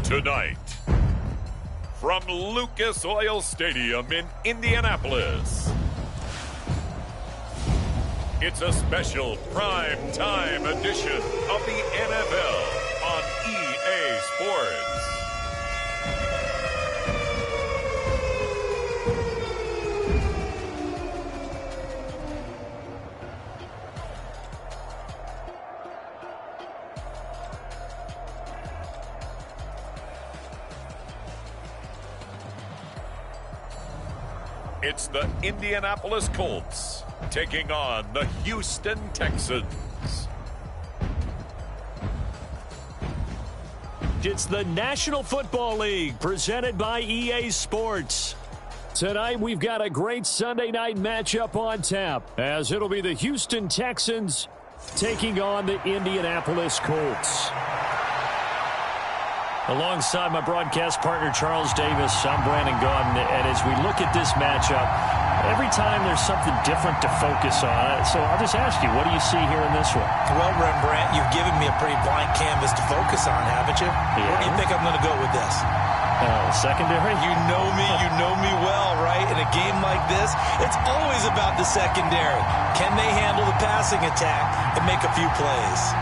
Tonight, from Lucas Oil Stadium in Indianapolis, it's a special prime time edition of the NFL on EA Sports. It's the Indianapolis Colts taking on the Houston Texans. It's the National Football League presented by EA Sports. Tonight we've got a great Sunday night matchup on tap, as it'll be the Houston Texans taking on the Indianapolis Colts. Alongside my broadcast partner, Charles Davis, I'm Brandon Gaudin, and as we look at this matchup, every time there's something different to focus on. So I'll just ask you, what do you see here in this one? Well, Rembrandt, you've given me a pretty blank canvas to focus on, haven't you? Yeah. Where do you think I'm going to go with this? Secondary? You know me well, right? In a game like this, it's always about the secondary. Can they handle the passing attack and make a few plays?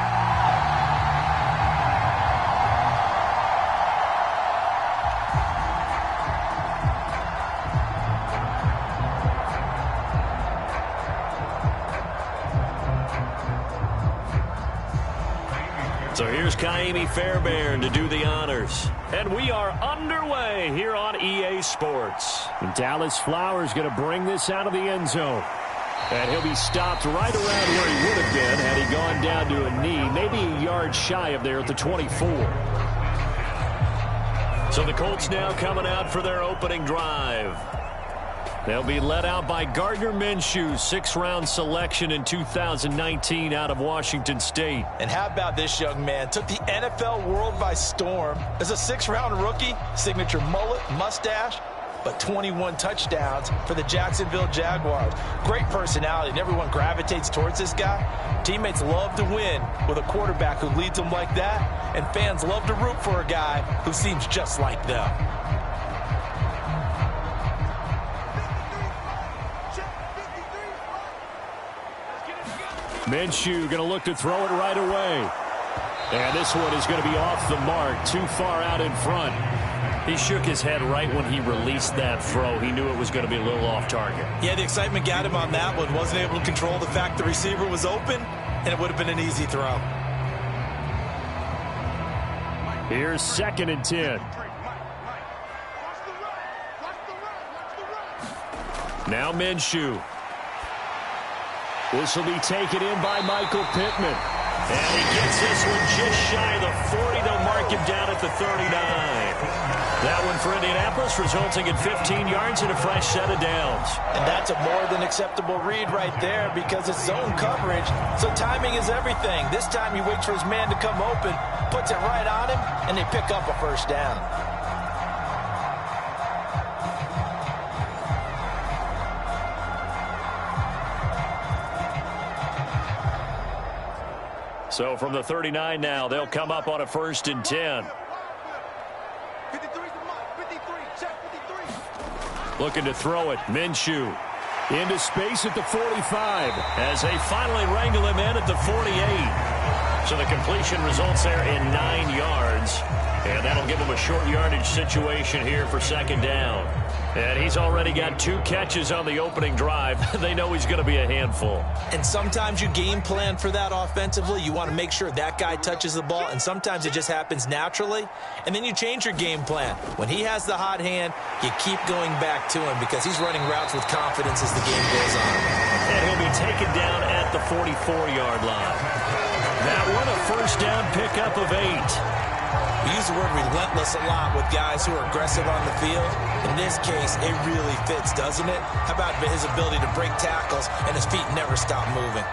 So here's Kaimi Fairbairn to do the honors. And we are underway here on EA Sports. And Dallas Flowers going to bring this out of the end zone. And he'll be stopped right around where he would have been had he gone down to a knee, maybe a yard shy of there at the 24. So the Colts now coming out for their opening drive. They'll be led out by Gardner Minshew, sixth-round selection in 2019 out of Washington State. And how about this young man? Took the NFL world by storm as a sixth-round rookie, signature mullet, mustache, but 21 touchdowns for the Jacksonville Jaguars. Great personality, and everyone gravitates towards this guy. Teammates love to win with a quarterback who leads them like that, and fans love to root for a guy who seems just like them. Minshew going to look to throw it right away. And this one is going to be off the mark, too far out in front. He shook his head right when he released that throw. He knew it was going to be a little off target. Yeah, the excitement got him on that one. Wasn't able to control the fact the receiver was open, and it would have been an easy throw. Here's 2nd and 10. Now Minshew. This will be taken in by Michael Pittman. And he gets this one just shy of the 40. They'll mark him down at the 39. That one for Indianapolis, resulting in 15 yards and a fresh set of downs. And that's a more than acceptable read right there because it's zone coverage, so timing is everything. This time he waits for his man to come open, puts it right on him, and they pick up a first down. So from the 39 now, they'll come up on a 1st and 10. Looking to throw it. Minshew into space at the 45 as they finally wrangle him in at the 48. So the completion results there in 9 yards. And that'll give him a short yardage situation here for 2nd down. And he's already got 2 catches on the opening drive. They know he's going to be a handful. And sometimes you game plan for that offensively. You want to make sure that guy touches the ball, and sometimes it just happens naturally. And then you change your game plan. When he has the hot hand, you keep going back to him because he's running routes with confidence as the game goes on. And he'll be taken down at the 44-yard line. That one, a first down pickup of 8. We use the word relentless a lot with guys who are aggressive on the field. In this case, it really fits, doesn't it? How about his ability to break tackles and his feet never stop moving?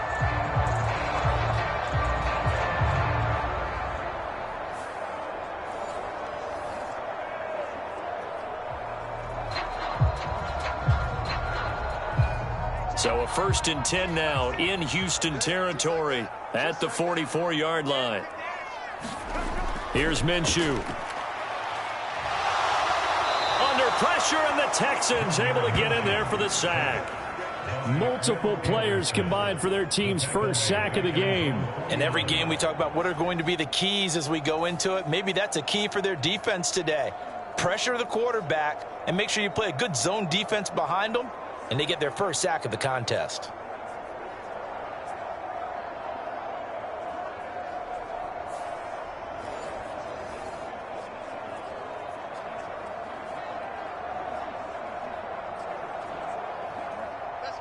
So a 1st and 10 now in Houston territory at the 44-yard line. Here's Minshew. pressure, and the Texans able to get in there for the sack. Multiple players combined for their team's first sack of the game. In every game we talk about what are going to be the keys as we go into it. Maybe that's a key for their defense today. Pressure the quarterback and make sure you play a good zone defense behind them, and they get their first sack of the contest.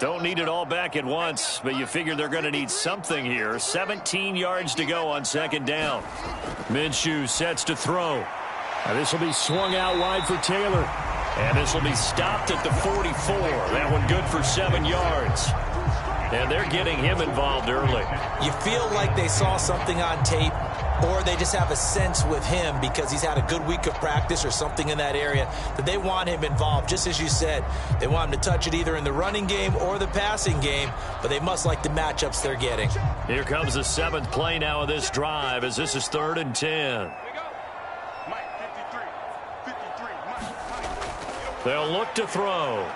Don't need it all back at once, but you figure they're going to need something here. 17 yards to go on second down. Minshew sets to throw. Now this will be swung out wide for Taylor. And this will be stopped at the 44. That one good for 7 yards. And they're getting him involved early. You feel like they saw something on tape, or they just have a sense with him because he's had a good week of practice or something in that area that they want him involved. Just as you said, they want him to touch it either in the running game or the passing game, but they must like the matchups they're getting. Here comes the 7th play now of this drive as this is 3rd and 10. They'll look to throw.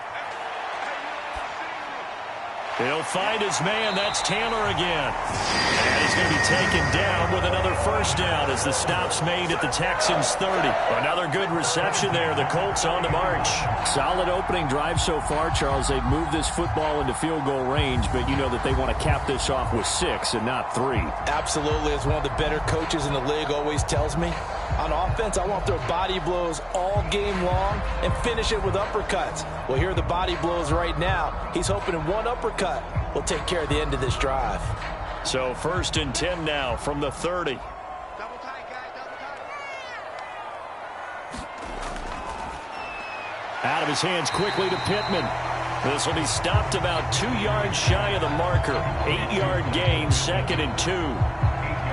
He'll find his man. That's Taylor again. And he's going to be taken down with another first down as the stop's made at the Texans 30. Another good reception there. The Colts on the march. Solid opening drive so far, Charles. They've moved this football into field goal range, but you know that they want to cap this off with 6 and not 3. Absolutely. As one of the better coaches in the league always tells me, on offense, I want to throw body blows all game long and finish it with uppercuts. Well, here are the body blows right now. He's hoping in one uppercut will take care of the end of this drive. So 1st and 10 now from the 30. Out of his hands quickly to Pittman. This will be stopped about 2 yards shy of the marker. 8-yard gain, 2nd and 2.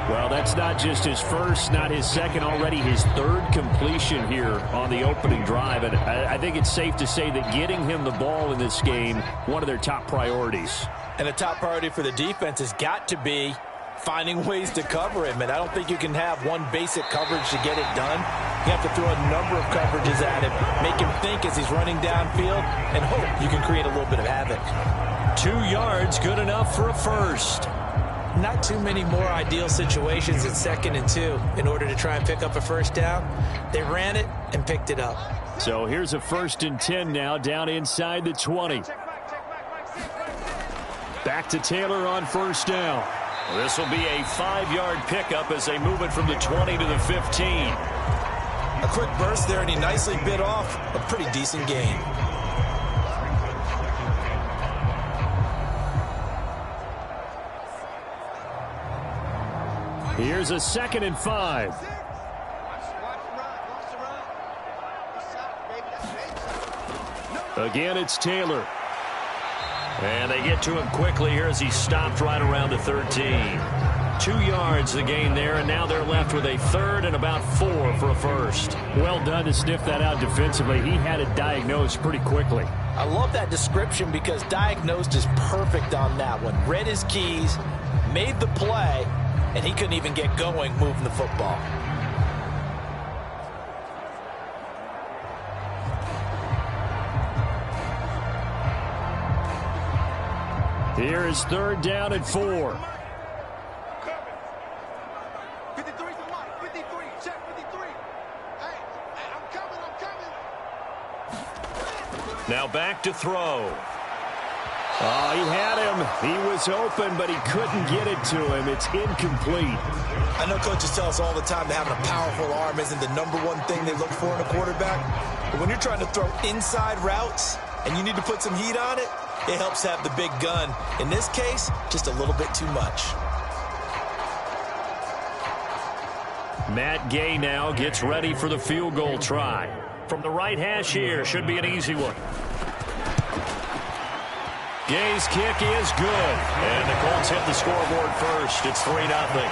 Well, that's not just his first, not his second, already his 3rd completion here on the opening drive. And I think it's safe to say that getting him the ball in this game, one of their top priorities. And the top priority for the defense has got to be finding ways to cover him. And I don't think you can have one basic coverage to get it done. You have to throw a number of coverages at him, make him think as he's running downfield, and hope you can create a little bit of havoc. 2 yards, good enough for a first. Not too many more ideal situations in 2nd and 2 in order to try and pick up a first down. They ran it and picked it up. So here's a 1st and 10 now down inside the 20. Back to Taylor on 1st down. This will be a 5-yard pickup as they move it from the 20 to the 15. A quick burst there, and he nicely bit off a pretty decent gain. Here's a 2nd and 5. Again, it's Taylor. And they get to him quickly here as he stopped right around the 13. 2 yards the gain there, and now they're left with a 3rd and about 4 for a first. Well done to sniff that out defensively. He had it diagnosed pretty quickly. I love that description because diagnosed is perfect on that one. Read his keys, made the play, and he couldn't even get going moving the football. Here is 3rd down and 4. Now back to throw. Oh, he had him. He was open, but he couldn't get it to him. It's incomplete. I know coaches tell us all the time that having a powerful arm isn't the #1 thing they look for in a quarterback. But when you're trying to throw inside routes and you need to put some heat on it, it helps have the big gun. In this case, just a little bit too much. Matt Gay now gets ready for the field goal try. From the right hash here, should be an easy one. Gay's kick is good. And the Colts hit the scoreboard first. It's 3-0.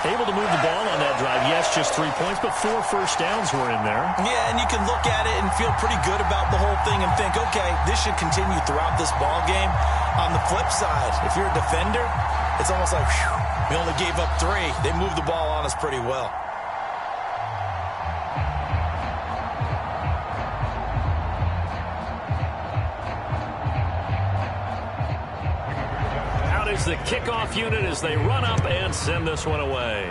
Able to move the ball on that drive. Yes, just 3 points, but 4 first downs were in there. Yeah, and you can look at it and feel pretty good about the whole thing and think, okay, this should continue throughout this ball game. On the flip side, if you're a defender, It's almost like, whew, we only gave up 3. They moved the ball on us pretty well. Out is the kickoff unit as they run up and send this one away.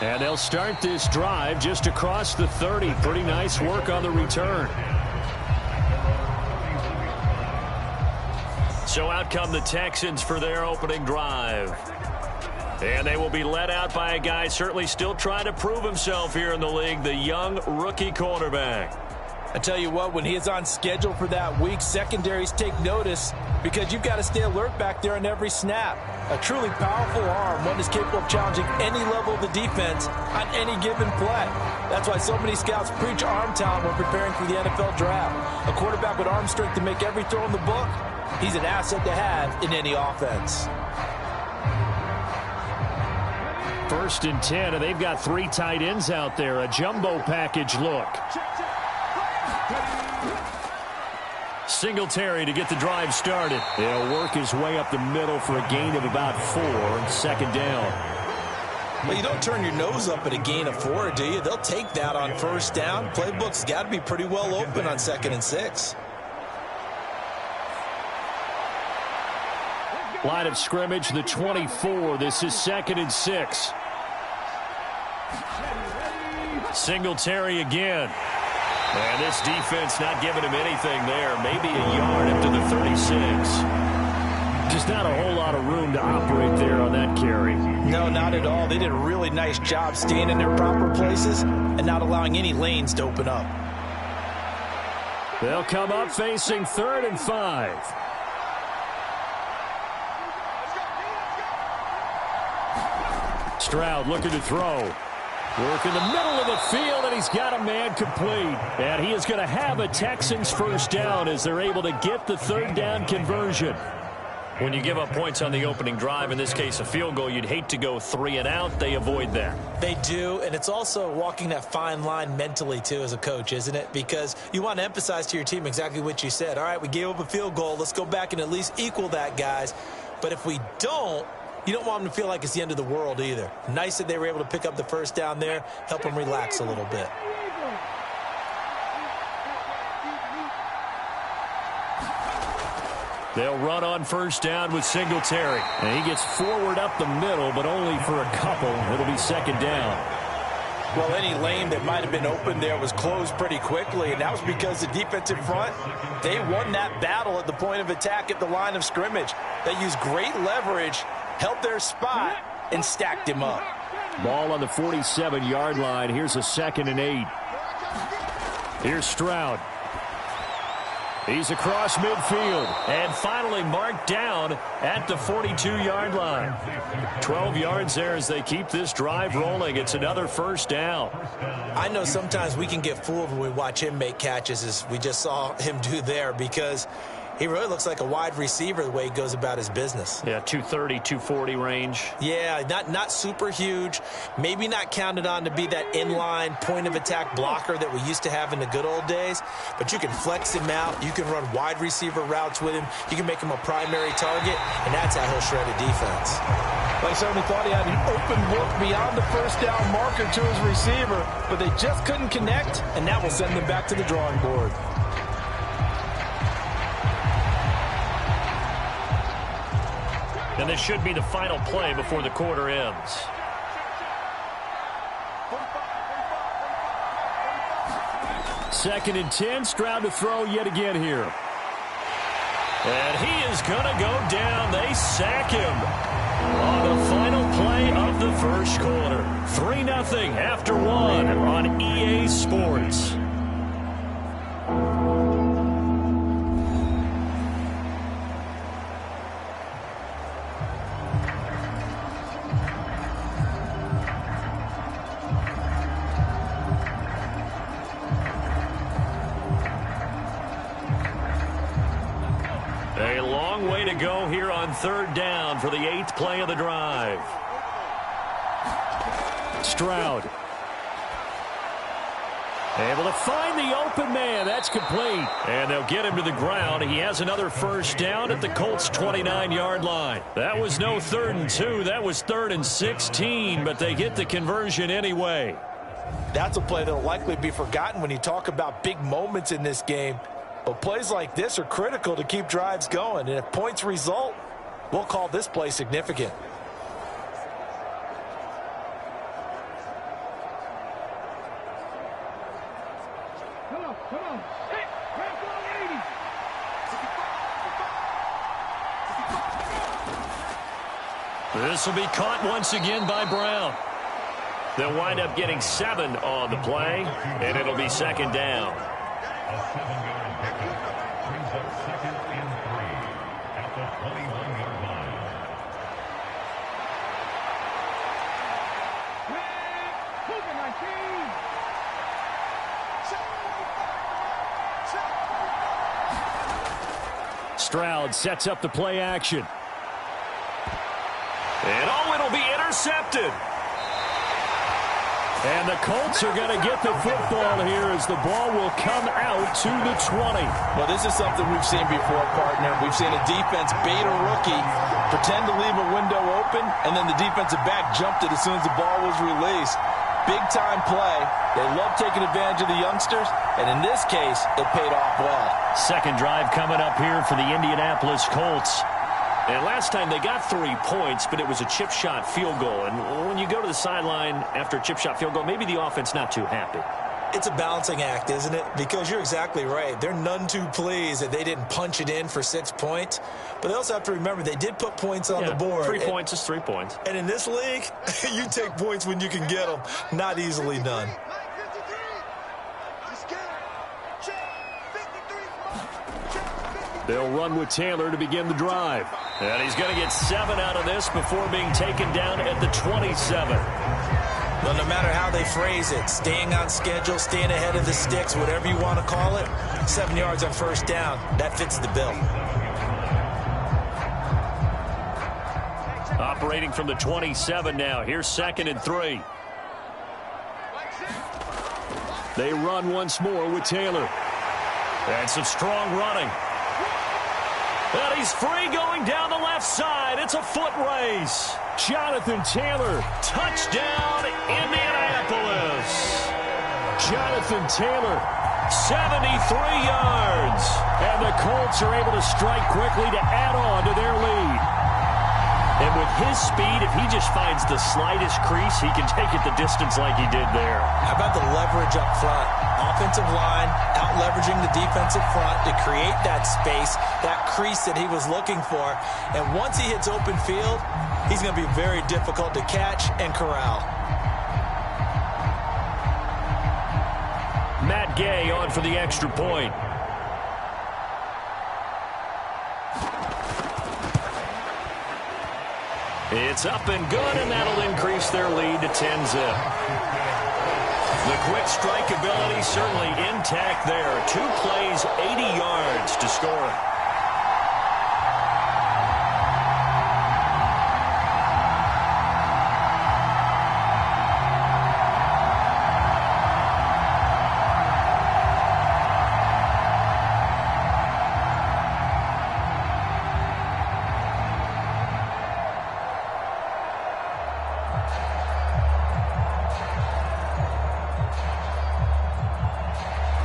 And they'll start this drive just across the 30. Pretty nice work on the return. So out come the Texans for their opening drive. And they will be led out by a guy certainly still trying to prove himself here in the league, the young rookie quarterback. I tell you what, when he is on schedule for that week, secondaries take notice because you've got to stay alert back there on every snap. A truly powerful arm, one is capable of challenging any level of the defense on any given play. That's why so many scouts preach arm talent when preparing for the NFL draft. A quarterback with arm strength to make every throw in the book, he's an asset to have in any offense. 1st and 10, and they've got 3 tight ends out there. A jumbo package look. Singletary to get the drive started. He'll work his way up the middle for a gain of about 4. 2nd down. Well, you don't turn your nose up at a gain of 4, do you? They'll take that on 1st down. Playbook's got to be pretty well open on 2nd and 6. Line of scrimmage, the 24. This is 2nd and 6. Singletary again. And this defense not giving him anything there. Maybe a yard up to the 36. Just not a whole lot of room to operate there on that carry. No, not at all. They did a really nice job staying in their proper places and not allowing any lanes to open up. They'll come up facing 3rd and 5. Stroud looking to throw. Work in the middle of the field, and he's got a man complete. And he is going to have a Texans 1st down as they're able to get the 3rd down conversion. When you give up points on the opening drive, in this case a field goal, you'd hate to go 3 and out. They avoid that. They do, and it's also walking that fine line mentally, too, as a coach, isn't it? Because you want to emphasize to your team exactly what you said. All right, we gave up a field goal. Let's go back and at least equal that, guys. But if we don't, you don't want them to feel like it's the end of the world either. Nice that they were able to pick up the 1st down there, help them relax a little bit. They'll run on 1st down with Singletary. And he gets forward up the middle, but only for a couple. It'll be 2nd down. Well, any lane that might have been open there was closed pretty quickly, and that was because the defensive front, they won that battle at the point of attack at the line of scrimmage. They used great leverage, held their spot, and stacked him up. Ball on the 47-yard line. Here's a 2nd and 8. Here's Stroud. He's across midfield and finally marked down at the 42-yard line. 12 yards there as they keep this drive rolling. It's another 1st down. I know sometimes we can get fooled when we watch him make catches, as we just saw him do there, because he really looks like a wide receiver the way he goes about his business. Yeah, 230, 240 range. Yeah, not super huge. Maybe not counted on to be that inline point-of-attack blocker that we used to have in the good old days. But you can flex him out. You can run wide receiver routes with him. You can make him a primary target, and that's how he'll shred a defense. Like somebody thought he had an open look beyond the 1st down marker to his receiver, but they just couldn't connect, and that will send them back to the drawing board. And this should be the final play before the quarter ends. Second and 10, Stroud to throw yet again here. And he is going to go down. They sack him on the final play of the 1st quarter. 3-0 after 1 on EA Sports. A long way to go here on 3rd down for the 8th play of the drive. Stroud. Able to find the open man. That's complete. And they'll get him to the ground. He has another first down at the Colts' 29-yard line. That was no 3rd and 2. That was 3rd and 16, but they get the conversion anyway. That's a play that will likely be forgotten when you talk about big moments in this game. But plays like this are critical to keep drives going. And if points result, we'll call this play significant. This will be caught once again by Brown. They'll wind up getting 7 on the play, and it'll be 2nd down. A 7-yard pickup brings up 2nd and 3 at the 21-yard line. Stroud sets up the play action. And it'll be intercepted. And the Colts are going to get the football here as the ball will come out to the 20. Well, this is something we've seen before, partner. We've seen a defense bait a rookie, pretend to leave a window open, and then the defensive back jumped it as soon as the ball was released. Big-time play. They love taking advantage of the youngsters, and in this case, it paid off well. Second drive coming up here for the Indianapolis Colts. And last time they got 3 points, but it was a chip shot field goal. And when you go to the sideline after a chip shot field goal, maybe the offense not too happy. It's a balancing act, isn't it? Because you're exactly right. They're none too pleased that they didn't punch it in for 6 points. But they also have to remember they did put points on the board. 3 points is 3 points. And in this league, you take points when you can get them. Not easily done. They'll run with Taylor to begin the drive. And he's going to get 7 out of this before being taken down at the 27. Well, no matter how they phrase it, staying on schedule, staying ahead of the sticks, whatever you want to call it, 7 yards on first down, that fits the bill. Operating from the 27 now. Here's 2nd and 3. They run once more with Taylor. And some strong running. And he's free going down the left side. It's a foot race. Jonathan Taylor. Touchdown, Indianapolis. Jonathan Taylor, 73 yards. And the Colts are able to strike quickly to add on to their lead. And with his speed, if he just finds the slightest crease, he can take it the distance like he did there. How about the leverage up front? Offensive line out-leveraging the defensive front to create that space, that crease that he was looking for. And once he hits open field, he's going to be very difficult to catch and corral. Matt Gay on for the extra point. It's up and good, and that'll increase their lead to 10-zip. The quick strike ability certainly intact there. 2 plays, 80 yards to score.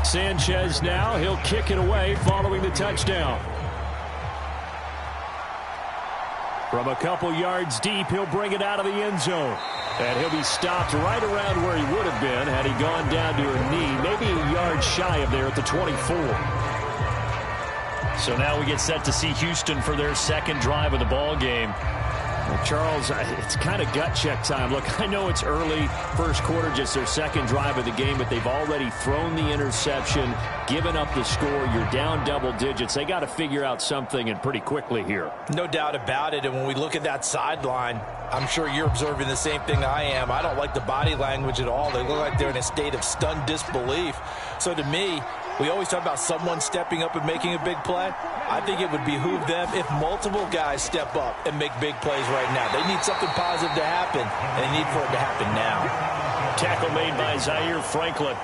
Sanchez now, he'll kick it away following the touchdown. From a couple yards deep, he'll bring it out of the end zone. And he'll be stopped right around where he would have been had he gone down to a knee, maybe a yard shy of there at the 24. So now we get set to see Houston for their second drive of the ball game. Well, Charles, it's kind of gut check time. Look, I know it's early, first quarter, just their second drive of the game, but they've already thrown the interception, given up the score. You're down double digits. They got to figure out something, and pretty quickly here. No doubt about it, and when we look at that sideline, I'm sure you're observing the same thing I am. I don't like the body language at all. They look like they're in a state of stunned disbelief. So to me, we always talk about someone stepping up and making a big play. I think it would behoove them if multiple guys step up and make big plays right now. They need something positive to happen, and they need for it to happen now. Tackle made by Zaire Franklin.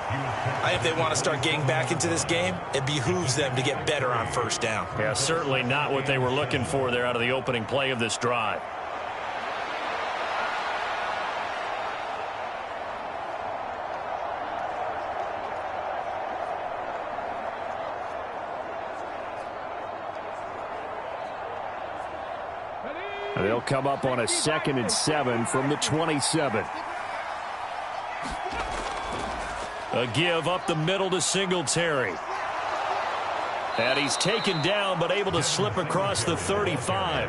If they want to start getting back into this game, it behooves them to get better on first down. Yeah, certainly not what they were looking for there out of the opening play of this drive. They'll come up on a 2nd and 7 from the 27. A give up the middle to Singletary. And he's taken down but able to slip across the 35.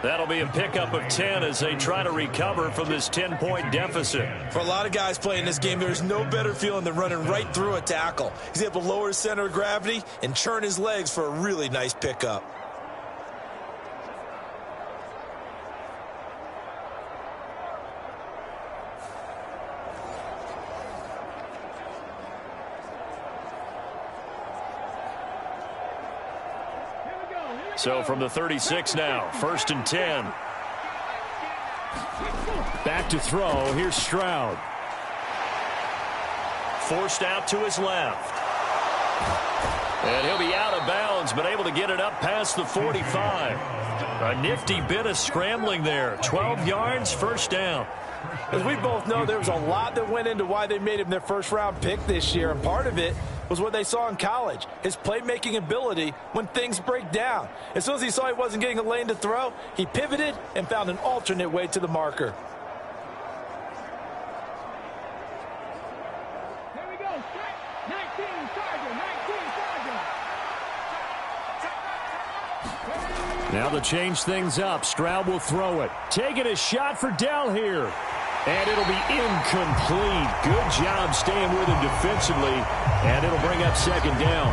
That'll be a pickup of 10 as they try to recover from this 10-point deficit. For a lot of guys playing this game, there's no better feeling than running right through a tackle. He's able to lower his center of gravity and churn his legs for a really nice pickup. So from the 36 now, 1st and 10. Back to throw. Here's Stroud. Forced out to his left. And he'll be out of bounds, but able to get it up past the 45. A nifty bit of scrambling there. 12 yards, 1st down. As we both know, there was a lot that went into why they made him their first-round pick this year, and part of it was what they saw in college, his playmaking ability when things break down. As soon as he saw he wasn't getting a lane to throw, he pivoted and found an alternate way to the marker. Here we go. 19, Charger, 19, Charger. Now to change things up, Stroud will throw it. Taking a shot for Dell here. And it'll be incomplete. Good job staying with him defensively. And it'll bring up 2nd down.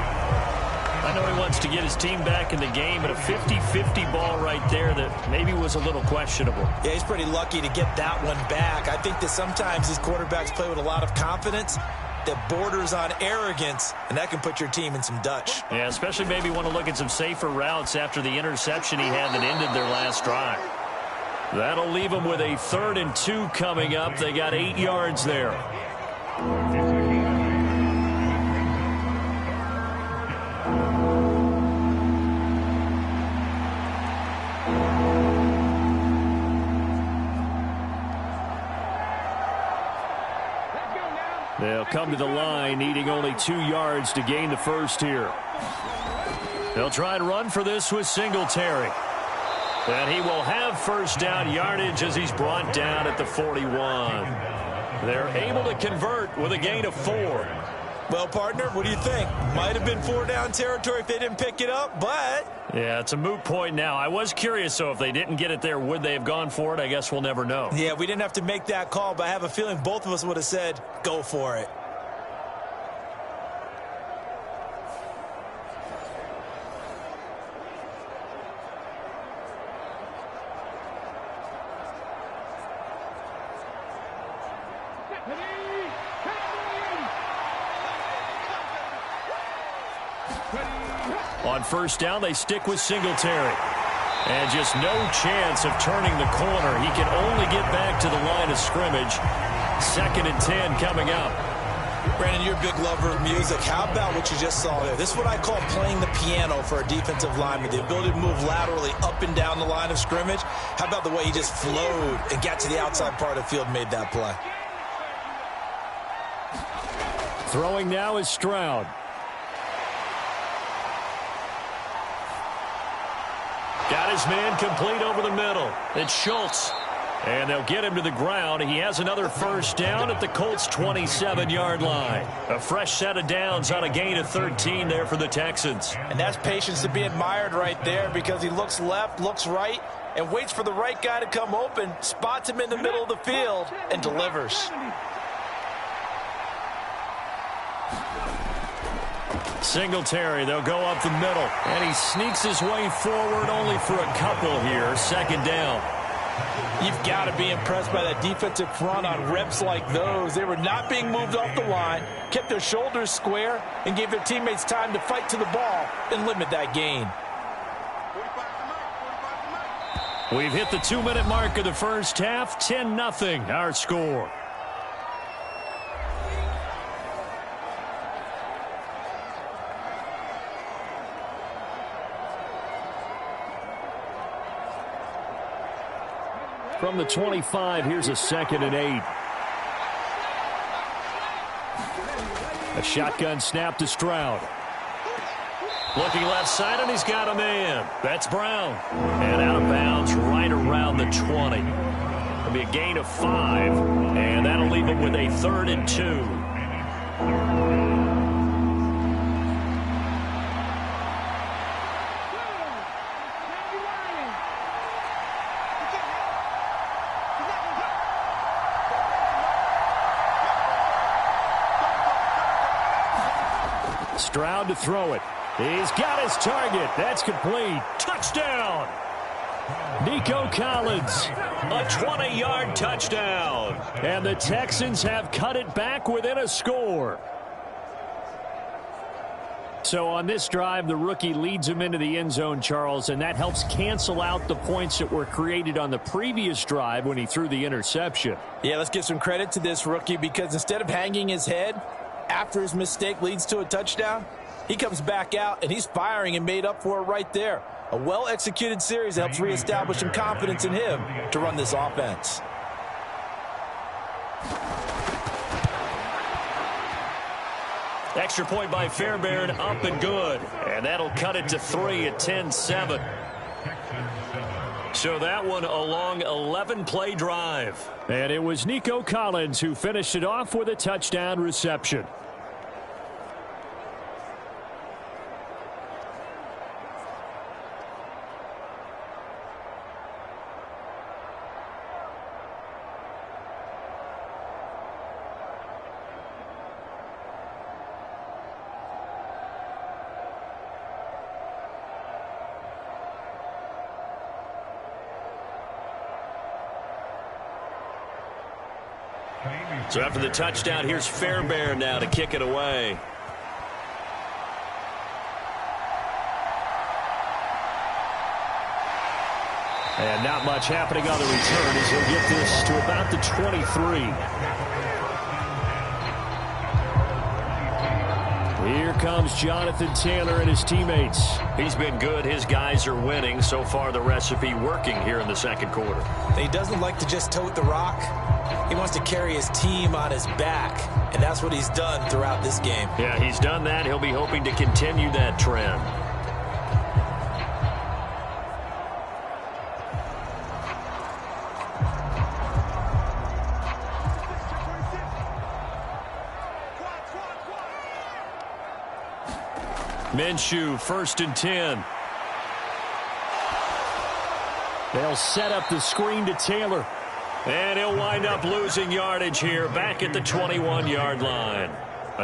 I know he wants to get his team back in the game, but a 50-50 ball right there that maybe was a little questionable. Yeah, he's pretty lucky to get that one back. I think that sometimes these quarterbacks play with a lot of confidence that borders on arrogance, and that can put your team in some Dutch. Yeah, especially maybe want to look at some safer routes after the interception he had that ended their last drive. That'll leave them with a 3rd and 2 coming up. They got 8 yards there. They'll come to the line, needing only 2 yards to gain the first here. They'll try and run for this with Singletary. And he will have 1st down yardage as he's brought down at the 41. They're able to convert with a gain of 4. Well, partner, what do you think? Might have been 4-down territory if they didn't pick it up, but... Yeah, it's a moot point now. I was curious, so if they didn't get it there, would they have gone for it? I guess we'll never know. Yeah, we didn't have to make that call, but I have a feeling both of us would have said, go for it. On 1st down, they stick with Singletary. And just no chance of turning the corner. He can only get back to the line of scrimmage. 2nd and 10 coming up. Brandon, you're a big lover of music. How about what you just saw there? This is what I call playing the piano for a defensive lineman. The ability to move laterally up and down the line of scrimmage. How about the way he just flowed and got to the outside part of the field and made that play? Throwing now is Stroud. Got his man complete over the middle. It's Schultz. And they'll get him to the ground. He has another 1st down at the Colts' 27-yard line. A fresh set of downs on a gain of 13 there for the Texans. And that's patience to be admired right there because he looks left, looks right, and waits for the right guy to come open, spots him in the middle of the field, and delivers. Singletary, they'll go up the middle. And he sneaks his way forward only for a couple here. 2nd down. You've got to be impressed by that defensive front on reps like those. They were not being moved off the line, kept their shoulders square, and gave their teammates time to fight to the ball and limit that gain. We've hit the 2-minute mark of the first half. 10-0 our score. from the 25. Here's a 2nd and 8. A shotgun snap to Stroud. Looking left side, and he's got a man. That's Brown. And out of bounds right around the 20. It'll be a gain of 5, and that'll leave him with a 3rd and 2. Stroud to throw it. He's got his target. That's complete. Touchdown! Nico Collins. A 20-yard touchdown. And the Texans have cut it back within a score. So on this drive, the rookie leads him into the end zone, Charles, and that helps cancel out the points that were created on the previous drive when he threw the interception. Yeah, let's give some credit to this rookie because instead of hanging his head after his mistake leads to a touchdown, he comes back out and he's firing and made up for it right there. A well-executed series helps reestablish some confidence in him to run this offense. Extra point by Fairbairn, up and good. And that'll cut it to 3 at 10-7. So that one a long 11-play drive. And it was Nico Collins who finished it off with a touchdown reception. So after the touchdown, here's Fairbairn now to kick it away. And not much happening on the return as he'll get this to about the 23. Here comes Jonathan Taylor and his teammates. He's been good. His guys are winning. So far, the recipe working here in the second quarter. He doesn't like to just tote the rock. He wants to carry his team on his back, and that's what he's done throughout this game. Yeah, he's done that. He'll be hoping to continue that trend. Minshew, 1st and 10. They'll set up the screen to Taylor. And he'll wind up losing yardage here back at the 21-yard line.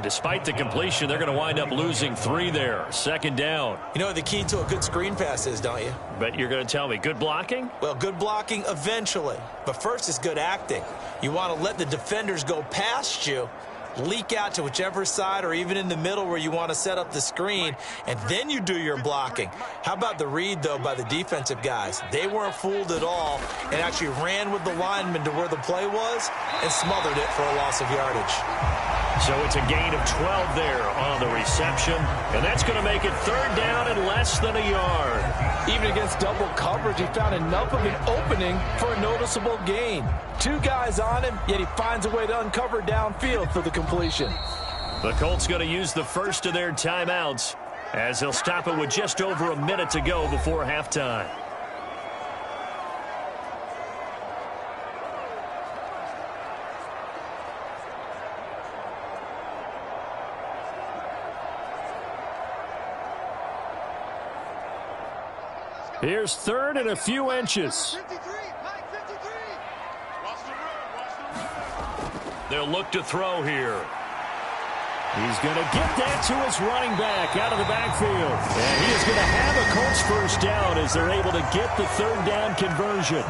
Despite the completion, they're going to wind up losing 3 there. 2nd down. You know what the key to a good screen pass is, don't you? But you're going to tell me, good blocking? Well, good blocking eventually. But first is good acting. You want to let the defenders go past you, leak out to whichever side or even in the middle where you want to set up the screen, and then you do your blocking. How about the read, though, by the defensive guys? They weren't fooled at all and actually ran with the lineman to where the play was and smothered it for a loss of yardage. So it's a gain of 12 there on the reception, and that's going to make it 3rd down and less than a yard. Even against double coverage, he found enough of an opening for a noticeable gain. 2 guys on him, yet he finds a way to uncover downfield for the completion. The Colts going to use the first of their timeouts as they'll stop it with just over a minute to go before halftime. Here's 3rd and a few inches. They'll look to throw here. He's going to get that to his running back out of the backfield. And he is going to have a Colts 1st down as they're able to get the 3rd down conversion.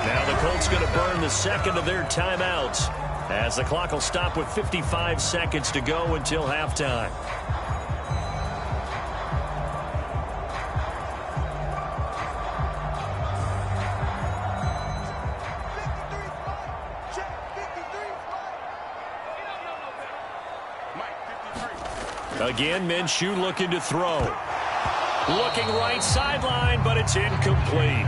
Now the Colts going to burn the 2nd of their timeouts as the clock will stop with 55 seconds to go until halftime. Again, Minshew looking to throw. Looking right sideline, but it's incomplete.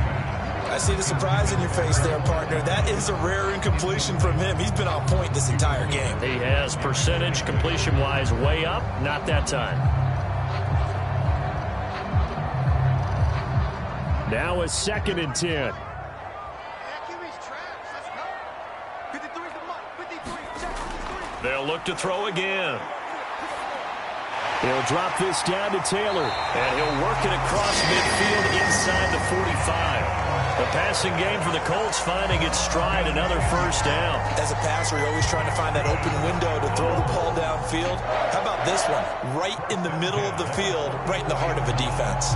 I see the surprise in your face there, partner. That is a rare incompletion from him. He's been on point this entire game. He has percentage completion-wise way up. Not that time. Now a 2nd and 10. They'll look to throw again. He'll drop this down to Taylor. And he'll work it across midfield inside the 45. The passing game for the Colts finding its stride, another first down. As a passer, you're always trying to find that open window to throw the ball downfield. How about this one? Right in the middle of the field, right in the heart of a defense.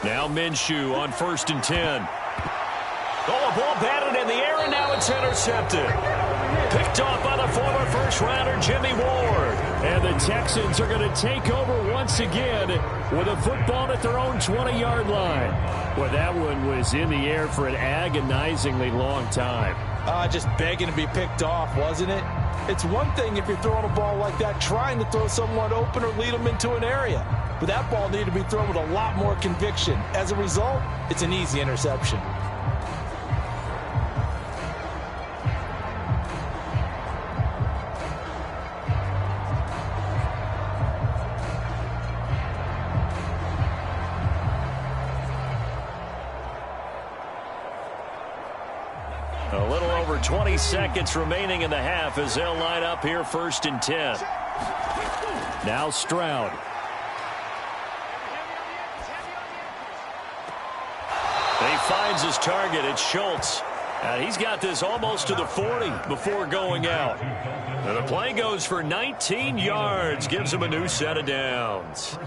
Now Minshew on 1st and 10. Oh, a ball batted in the air, and now it's intercepted. Picked off by the former first-rounder Jimmy Ward. And the Texans are going to take over once again with a football at their own 20-yard line. Well, that one was in the air for an agonizingly long time. Just begging to be picked off, wasn't it? It's one thing if you're throwing a ball like that, trying to throw someone open or lead them into an area. But that ball needed to be thrown with a lot more conviction. As a result, it's an easy interception. A little over 20 seconds remaining in the half as they'll line up here 1st and 10. Now Stroud. He finds his target. It's Schultz. And he's got this almost to the 40 before going out. And the play goes for 19 yards. Gives him a new set of downs.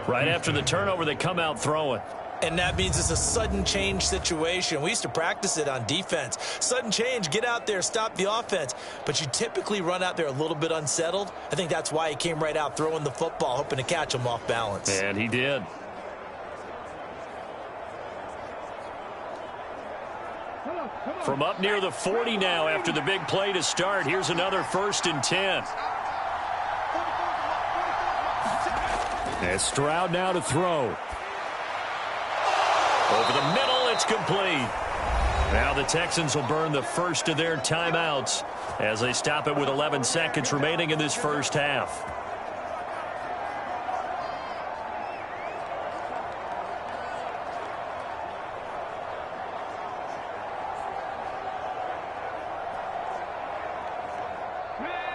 Right after the turnover, they come out throwing. And that means it's a sudden change situation. We used to practice it on defense. Sudden change, get out there, stop the offense. But you typically run out there a little bit unsettled. I think that's why he came right out throwing the football, hoping to catch him off balance. And he did. From up near the 40 now after the big play to start. Here's another 1st and 10. And Stroud now to throw. Over the middle, it's complete. Now the Texans will burn the first of their timeouts as they stop it with 11 seconds remaining in this first half.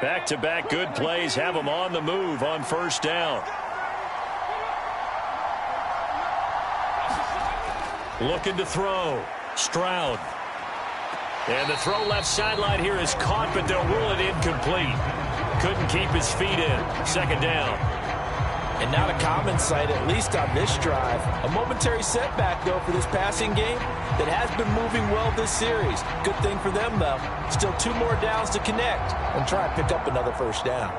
Back-to-back good plays have them on the move on 1st down. Looking to throw. Stroud. And the throw left sideline here is caught, but they'll rule it incomplete. Couldn't keep his feet in. 2nd down. And not a common sight, at least on this drive. A momentary setback, though, for this passing game that has been moving well this series. Good thing for them, though. Still 2 more downs to connect and try and pick up another 1st down.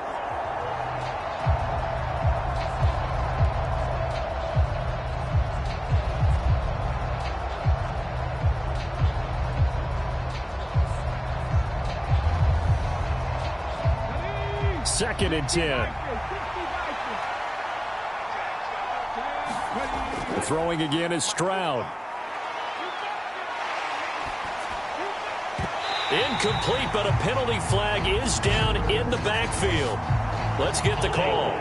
Second and 10. Throwing again is Stroud. Incomplete, but a penalty flag is down in the backfield. Let's get the call.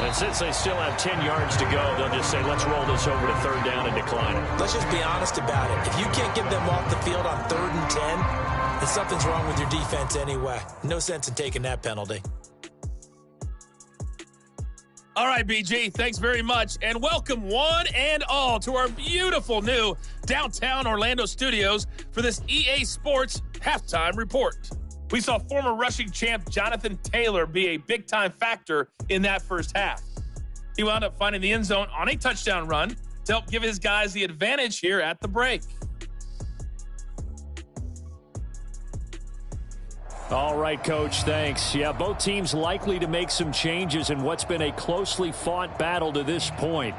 And since they still have 10 yards to go, they'll just say, let's roll this over to 3rd down and decline it. Let's just be honest about it. If you can't get them off the field on 3rd and 10, then something's wrong with your defense anyway. No sense in taking that penalty. All right, BG, thanks very much. And welcome one and all to our beautiful new downtown Orlando studios for this EA Sports Halftime Report. We saw former rushing champ Jonathan Taylor be a big-time factor in that first half. He wound up finding the end zone on a touchdown run to help give his guys the advantage here at the break. All right, Coach, thanks. Yeah, both teams likely to make some changes in what's been a closely fought battle to this point.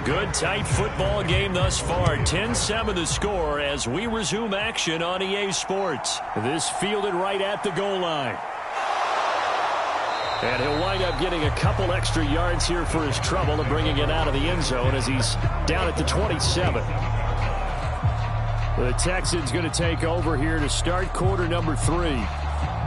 Good, tight football game thus far. 10-7 the score as we resume action on EA Sports. This fielded right at the goal line. And he'll wind up getting a couple extra yards here for his trouble and bringing it out of the end zone as he's down at the 27. The Texans going to take over here to start quarter number 3.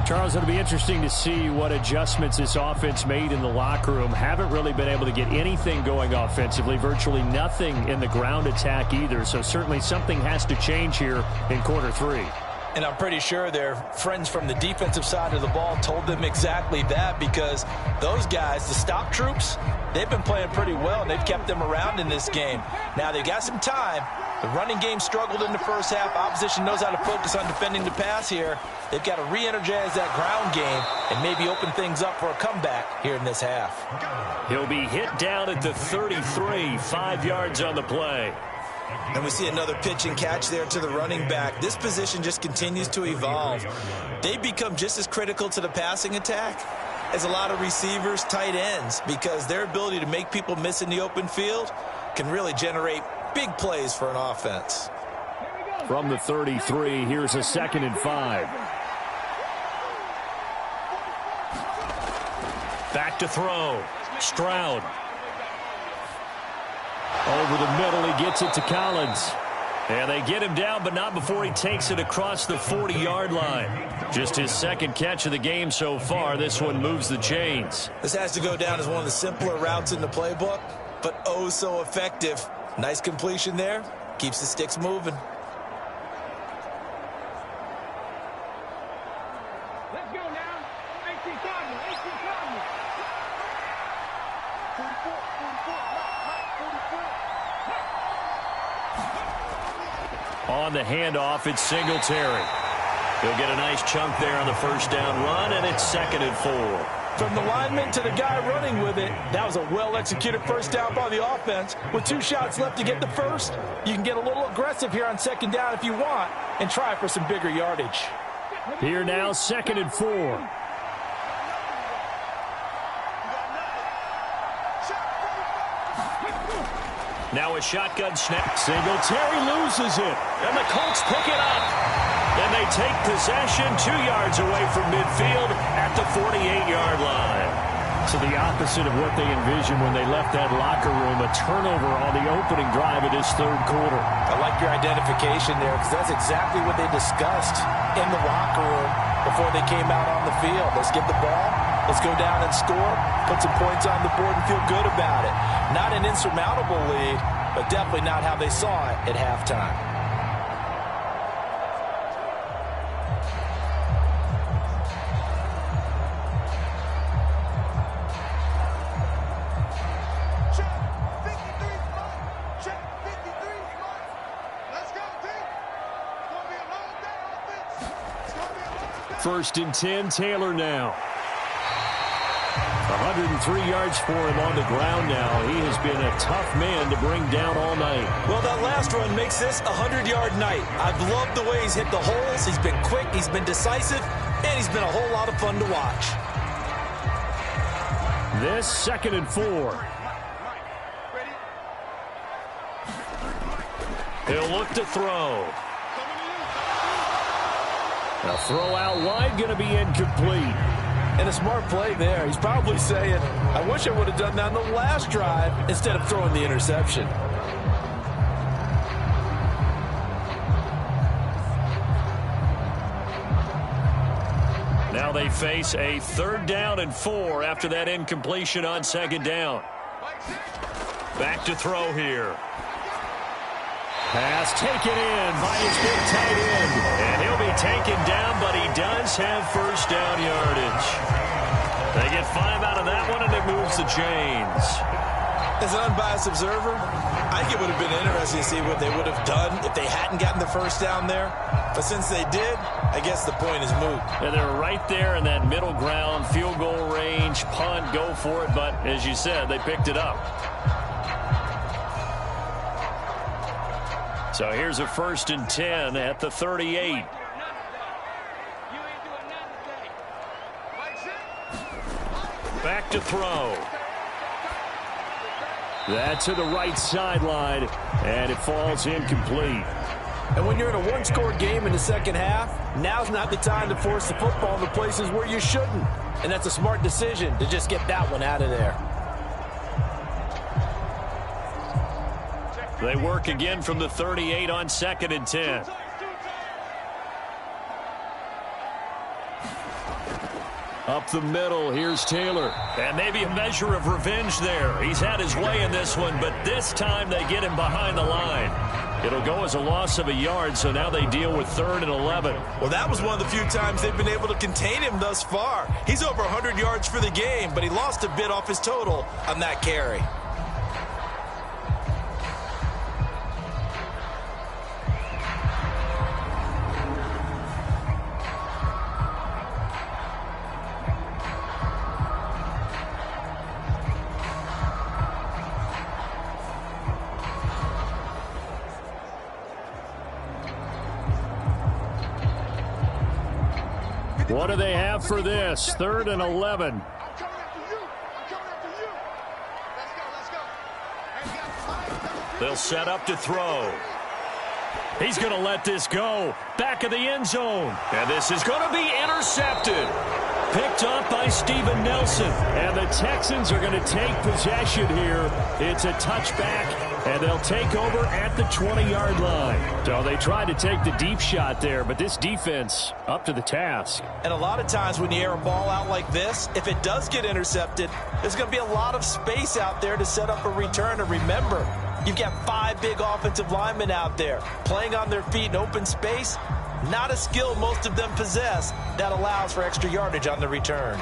Charles, it'll be interesting to see what adjustments this offense made in the locker room. Haven't really been able to get anything going offensively, virtually nothing in the ground attack either. So certainly something has to change here in quarter 3. And I'm pretty sure their friends from the defensive side of the ball told them exactly that, because those guys, the stop troops, they've been playing pretty well, and they've kept them around in this game. Now, they've got some time. The running game struggled in the first half. Opposition knows how to focus on defending the pass here. They've got to re-energize that ground game and maybe open things up for a comeback here in this half. He'll be hit down at the 33, 5 yards on the play. And we see another pitch and catch there to the running back. This position just continues to evolve. They become just as critical to the passing attack as a lot of receivers, tight ends, because their ability to make people miss in the open field can really generate big plays for an offense. From the 33, here's a 2nd and 5. Back to throw. Stroud. Over the middle, he gets it to Collins. And they get him down, but not before he takes it across the 40-yard line. Just his 2nd catch of the game so far. This one moves the chains. This has to go down as one of the simpler routes in the playbook, but oh so effective. Nice completion there. Keeps the sticks moving. Let's go now. 18 Cardinals. 18 Cardinals. 44. On the handoff, it's Singletary. He'll get a nice chunk there on the first down run, and it's 2nd and 4. From the lineman to the guy running with it, that was a well-executed first down by the offense. With 2 shots left to get the first, you can get a little aggressive here on 2nd down if you want and try for some bigger yardage. Here now, 2nd and 4. Now a shotgun snap. Singletary loses it. And the Colts pick it up. And they take possession 2 yards away from midfield at the 48-yard line. So the opposite of what they envisioned when they left that locker room, a turnover on the opening drive of this 3rd quarter. I like your identification there, because that's exactly what they discussed in the locker room before they came out on the field. Let's get the ball. Let's go down and score, put some points on the board, and feel good about it. Not an insurmountable lead, but definitely not how they saw it at halftime. First and 10, Taylor now. 103 yards for him on the ground now. He has been a tough man to bring down all night. Well, that last run makes this a 100-yard night. I've loved the way he's hit the holes. He's been quick, he's been decisive, and he's been a whole lot of fun to watch. This 2nd and 4. He'll look to throw. A throw out wide, going to be incomplete. And a smart play there. He's probably saying, I wish I would have done that on the last drive instead of throwing the interception. Now they face a 3rd down and 4 after that incompletion on 2nd down. Back to throw here. Pass taken in by his big tight end. And he'll be taken down, but he does have first down yardage. They get 5 out of that one, and it moves the chains. As an unbiased observer, I think it would have been interesting to see what they would have done if they hadn't gotten the first down there. But since they did, I guess the point is moot. And they're right there in that middle ground, field goal range, punt, go for it. But as you said, they picked it up. So here's a 1st and 10 at the 38. Back to throw. That to the right sideline, and it falls incomplete. And when you're in a one-score game in the second half, now's not the time to force the football in the places where you shouldn't. And that's a smart decision to just get that one out of there. They work again from the 38 on 2nd and 10. Up the middle, here's Taylor. And maybe a measure of revenge there. He's had his way in this one, but this time they get him behind the line. It'll go as a loss of a yard, so now they deal with 3rd and 11. Well, that was one of the few times they've been able to contain him thus far. He's over 100 yards for the game, but he lost a bit off his total on that carry. What do they have for this? 3rd and 11. They'll set up to throw. He's going to let this go. Back of the end zone. And this is going to be intercepted. Picked up by Steven Nelson. And the Texans are going to take possession here. It's a touchback, and they'll take over at the 20-yard line. So they tried to take the deep shot there, but this defense up to the task. And a lot of times when you air a ball out like this, if it does get intercepted, there's going to be a lot of space out there to set up a return. And remember, you've got 5 big offensive linemen out there playing on their feet in open space. Not a skill most of them possess that allows for extra yardage on the return.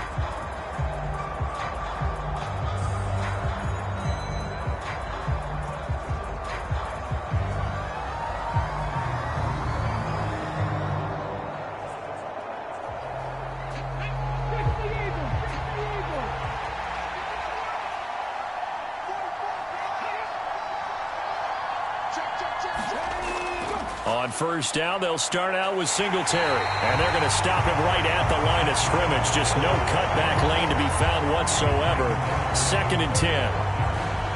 On 1st down, they'll start out with Singletary. And they're going to stop him right at the line of scrimmage. Just no cutback lane to be found whatsoever. 2nd and 10.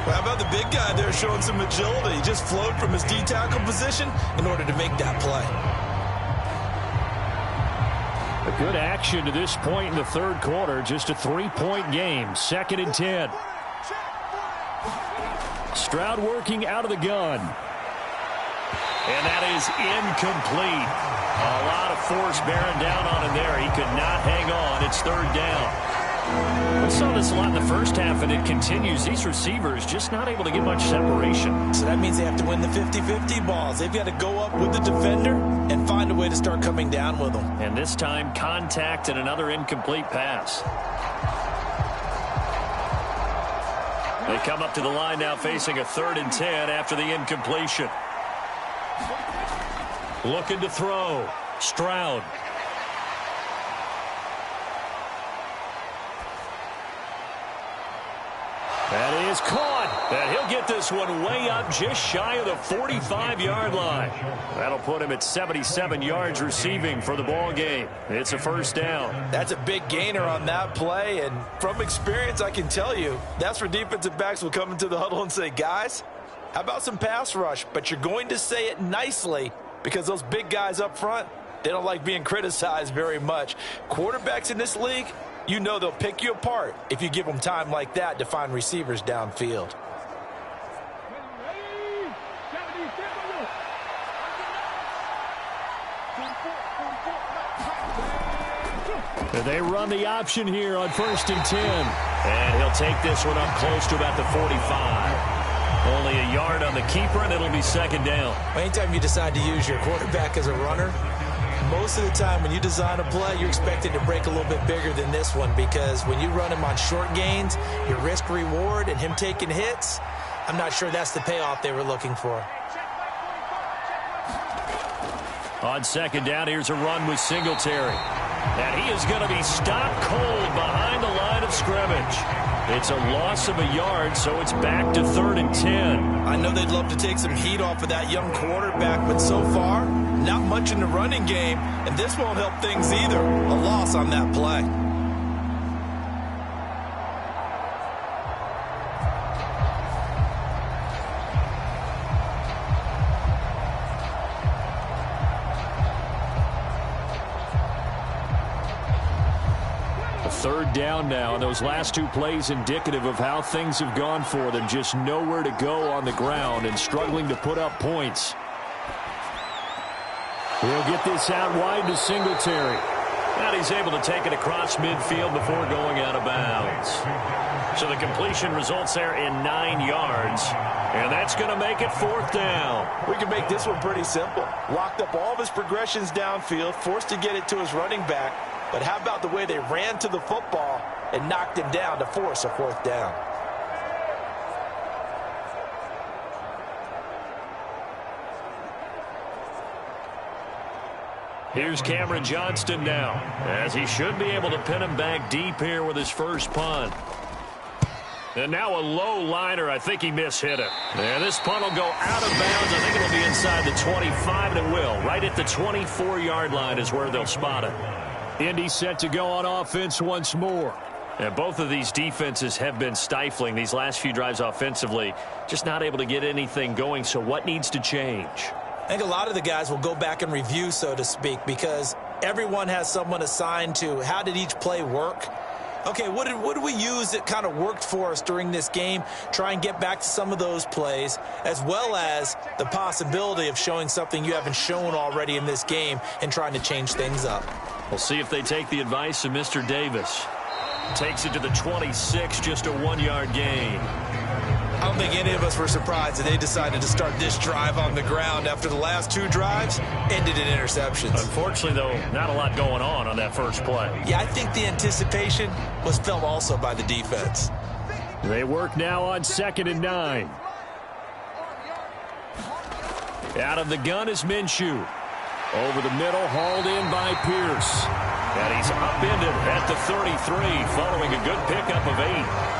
Well, how about the big guy there showing some agility? He just flowed from his D-tackle position in order to make that play. A good action to this point in the 3rd quarter. Just a 3-point game. 2nd and 10. Stroud working out of the gun. And that is incomplete. A lot of force bearing down on him there. He could not hang on. It's 3rd down. We saw this a lot in the first half, and it continues. These receivers just not able to get much separation. So that means they have to win the 50-50 balls. They've got to go up with the defender and find a way to start coming down with them. And this time, contact and another incomplete pass. They come up to the line now facing a 3rd and 10 after the incompletion. Looking to throw. Stroud. That is caught. And he'll get this one way up just shy of the 45-yard line. That'll put him at 77 yards receiving for the ball game. It's a 1st down. That's a big gainer on that play, and from experience, I can tell you, that's where defensive backs will come into the huddle and say, guys, how about some pass rush? But you're going to say it nicely because those big guys up front, they don't like being criticized very much. Quarterbacks in this league, you know they'll pick you apart if you give them time like that to find receivers downfield. They run the option here on 1st and 10. And he'll take this one up close to about the 45. Only a yard on the keeper, and it'll be 2nd down. Anytime you decide to use your quarterback as a runner, most of the time when you design a play, you're expected to break a little bit bigger than this one because when you run him on short gains, your risk-reward and him taking hits, I'm not sure that's the payoff they were looking for. On 2nd down, here's a run with Singletary. And he is going to be stopped cold behind the line of scrimmage. It's a loss of a yard, so it's back to 3rd and 10. I know they'd love to take some heat off of that young quarterback, but so far, not much in the running game, and this won't help things either. A loss on that play. 3rd down now, and those last 2 plays indicative of how things have gone for them. Just nowhere to go on the ground and struggling to put up points. He'll get this out wide to Singletary. And he's able to take it across midfield before going out of bounds. So the completion results there in 9 yards. And that's going to make it 4th down. We can make this one pretty simple. Locked up all of his progressions downfield, forced to get it to his running back. But how about the way they ran to the football and knocked him down to force a 4th down? Here's Cameron Johnston now, as he should be able to pin him back deep here with his first punt. And now a low liner. I think he mishit it. And this punt will go out of bounds. I think it'll be inside the 25, and it will. Right at the 24-yard line is where they'll spot it. Indy set to go on offense once more. And both of these defenses have been stifling these last few drives offensively. Just not able to get anything going. So what needs to change? I think a lot of the guys will go back and review, so to speak, because everyone has someone assigned to how did each play work. Okay, what did we use that kind of worked for us during this game? Try and get back to some of those plays, as well as the possibility of showing something you haven't shown already in this game and trying to change things up. We'll see if they take the advice of Mr. Davis. Takes it to the 26, just a 1-yard gain. I don't think any of us were surprised that they decided to start this drive on the ground after the last 2 drives ended in interceptions. Unfortunately, though, not a lot going on that first play. Yeah, I think the anticipation was felt also by the defense. They work now on 2nd and 9. Out of the gun is Minshew. Over the middle, hauled in by Pierce. And he's upended at the 33, following a good pickup of 8.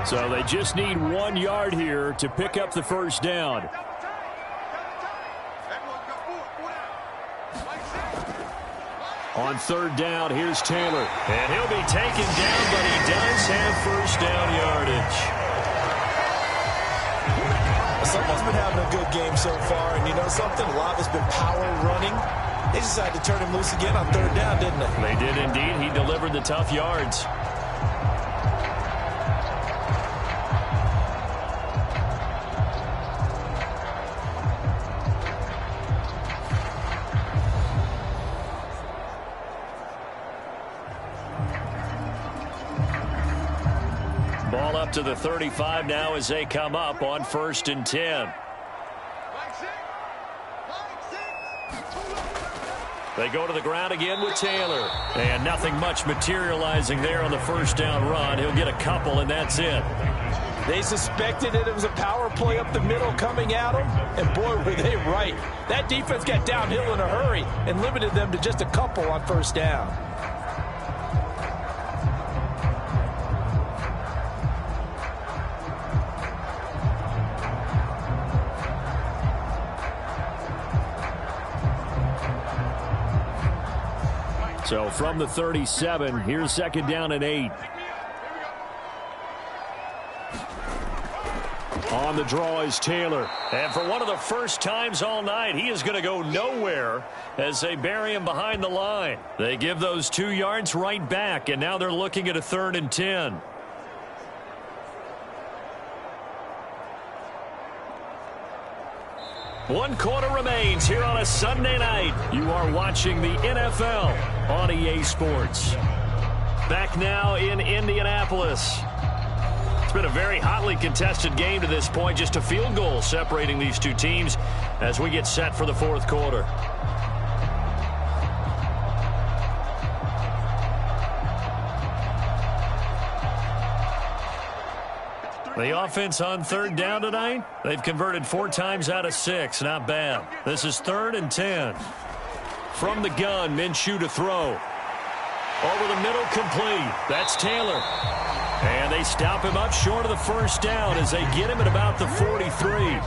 So they just need 1 yard here to pick up the first down. On 3rd down, here's Taylor. And he'll be taken down, but he does have first down yardage. Someone's been having a good game so far, and you know something? A lot has been power running. They decided to turn him loose again on 3rd down, didn't they? They did indeed. He delivered the tough yards. Ball up to the 35 now as they come up on 1st and 10. They go to the ground again with Taylor. And nothing much materializing there on the first down run. He'll get a couple, and that's it. They suspected that it was a power play up the middle coming at them, and boy, were they right. That defense got downhill in a hurry and limited them to just a couple on 1st down. So from the 37, here's 2nd down and 8. On the draw is Taylor. And for one of the first times all night, he is going to go nowhere as they bury him behind the line. They give those 2 yards right back, and now they're looking at a 3rd and 10. One quarter remains here on a Sunday night. You are watching the NFL on EA Sports. Back now in Indianapolis. It's been a very hotly contested game to this point. Just a field goal separating these two teams as we get set for the 4th quarter. The offense on 3rd down tonight, they've converted 4 times out of 6. Not bad. This is 3rd and 10. From the gun, Minshew to throw. Over the middle, complete. That's Taylor. And they stop him up short of the first down as they get him at about the 43.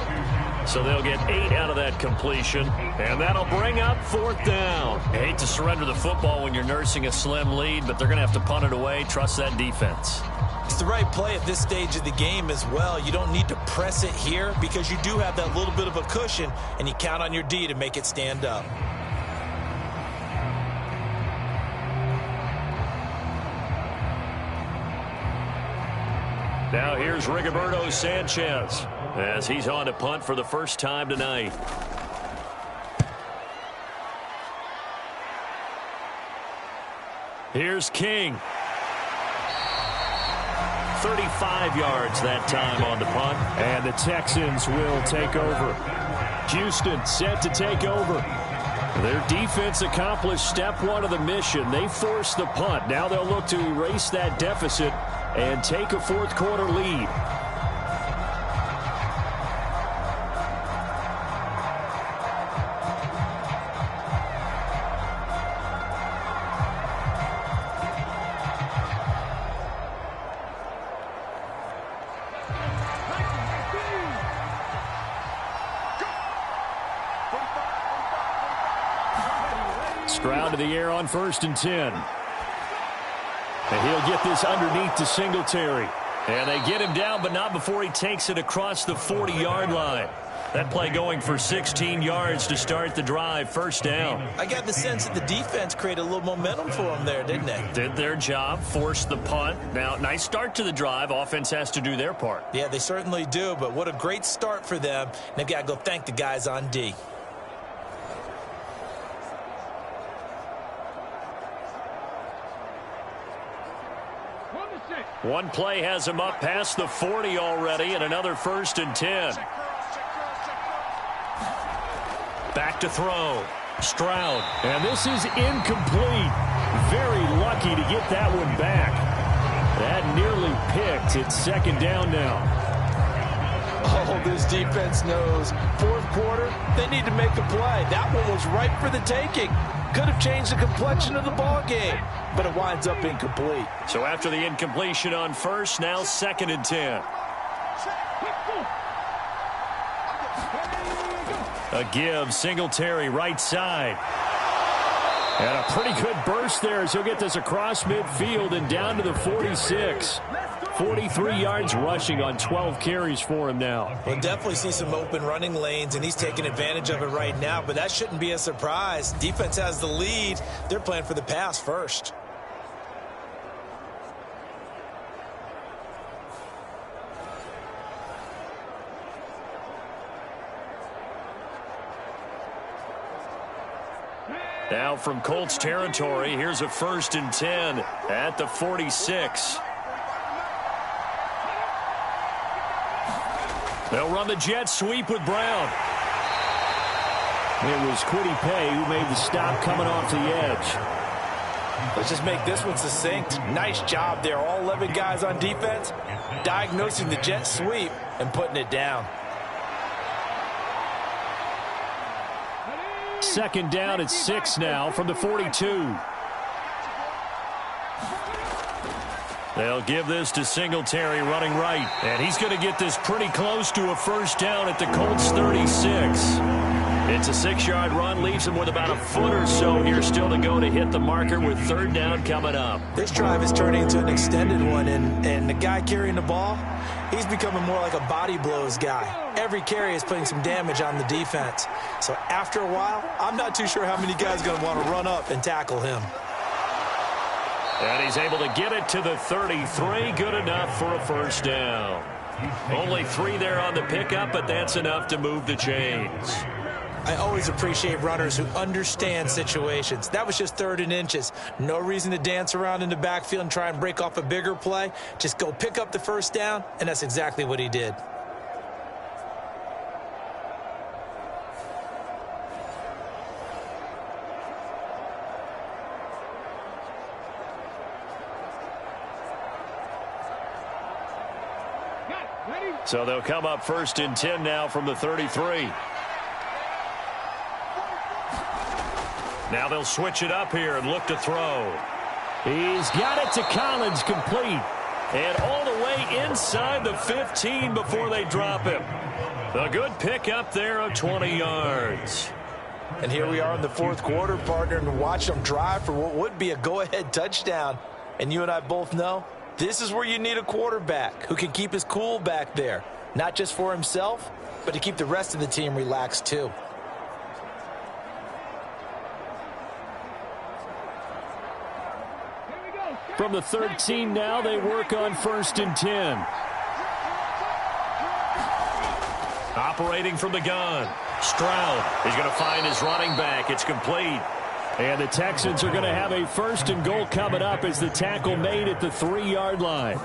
So they'll get 8 out of that completion, and that'll bring up 4th down. I hate to surrender the football when you're nursing a slim lead, but they're going to have to punt it away. Trust that defense. It's the right play at this stage of the game as well. You don't need to press it here because you do have that little bit of a cushion, and you count on your D to make it stand up. Now here's Rigoberto Sanchez as he's on to punt for the first time tonight. Here's King. 35 yards that time on the punt. And the Texans will take over. Houston set to take over. Their defense accomplished step 1 of the mission. They forced the punt. Now they'll look to erase that deficit and take a 4th quarter lead. Stroud to the air on 1st and 10. And he'll get this underneath to Singletary. And they get him down, but not before he takes it across the 40-yard line. That play going for 16 yards to start the drive. 1st down. I got the sense that the defense created a little momentum for them there, didn't they? Did their job, forced the punt. Now, nice start to the drive. Offense has to do their part. Yeah, they certainly do, but what a great start for them. They've got to go thank the guys on D. One play has him up past the 40 already, and another 1st and 10. Back to throw. Stroud. And this is incomplete. Very lucky to get that one back. That nearly picked. It's 2nd down now. Oh, this defense knows. 4th quarter, they need to make a play. That one was ripe for the taking. Could have changed the complexion of the ball game, but it winds up incomplete. So after the incompletion on 1st, now 2nd and 10. A give, Singletary right side. And a pretty good burst there as he'll get this across midfield and down to the 46. 43 yards rushing on 12 carries for him now. We'll definitely see some open running lanes, and he's taking advantage of it right now, but that shouldn't be a surprise. Defense has the lead. They're playing for the pass first. Now from Colts territory, here's a 1st and 10 at the 46. They'll run the jet sweep with Brown. It was Kwity Paye who made the stop coming off the edge. Let's just make this one succinct. Nice job there. All 11 guys on defense diagnosing the jet sweep and putting it down. 2nd down at 6 now from the 42. They'll give this to Singletary running right. And he's going to get this pretty close to a 1st down at the Colts 36. It's a 6-yard run, leaves him with about a foot or so here still to go to hit the marker with 3rd down coming up. This drive is turning into an extended one, and the guy carrying the ball, he's becoming more like a body blows guy. Every carry is putting some damage on the defense. So after a while, I'm not too sure how many guys are going to want to run up and tackle him. And he's able to get it to the 33. Good enough for a 1st down. Only 3 there on the pickup, but that's enough to move the chains. I always appreciate runners who understand situations. That was just 3rd and inches. No reason to dance around in the backfield and try and break off a bigger play. Just go pick up the 1st down, and that's exactly what he did. So they'll come up 1st and 10 now from the 33. Now they'll switch it up here and look to throw. He's got it to Collins, complete. And all the way inside the 15 before they drop him. A good pick up there of 20 yards. And here we are in the fourth quarter, partner, and watch them drive for what would be a go-ahead touchdown. And you and I both know this is where you need a quarterback who can keep his cool back there, not just for himself, but to keep the rest of the team relaxed too. From the 13 now, they work on 1st and 10. Operating from the gun. Stroud is going to find his running back. It's complete. And the Texans are going to have a 1st and goal coming up as the tackle made at the 3-yard line.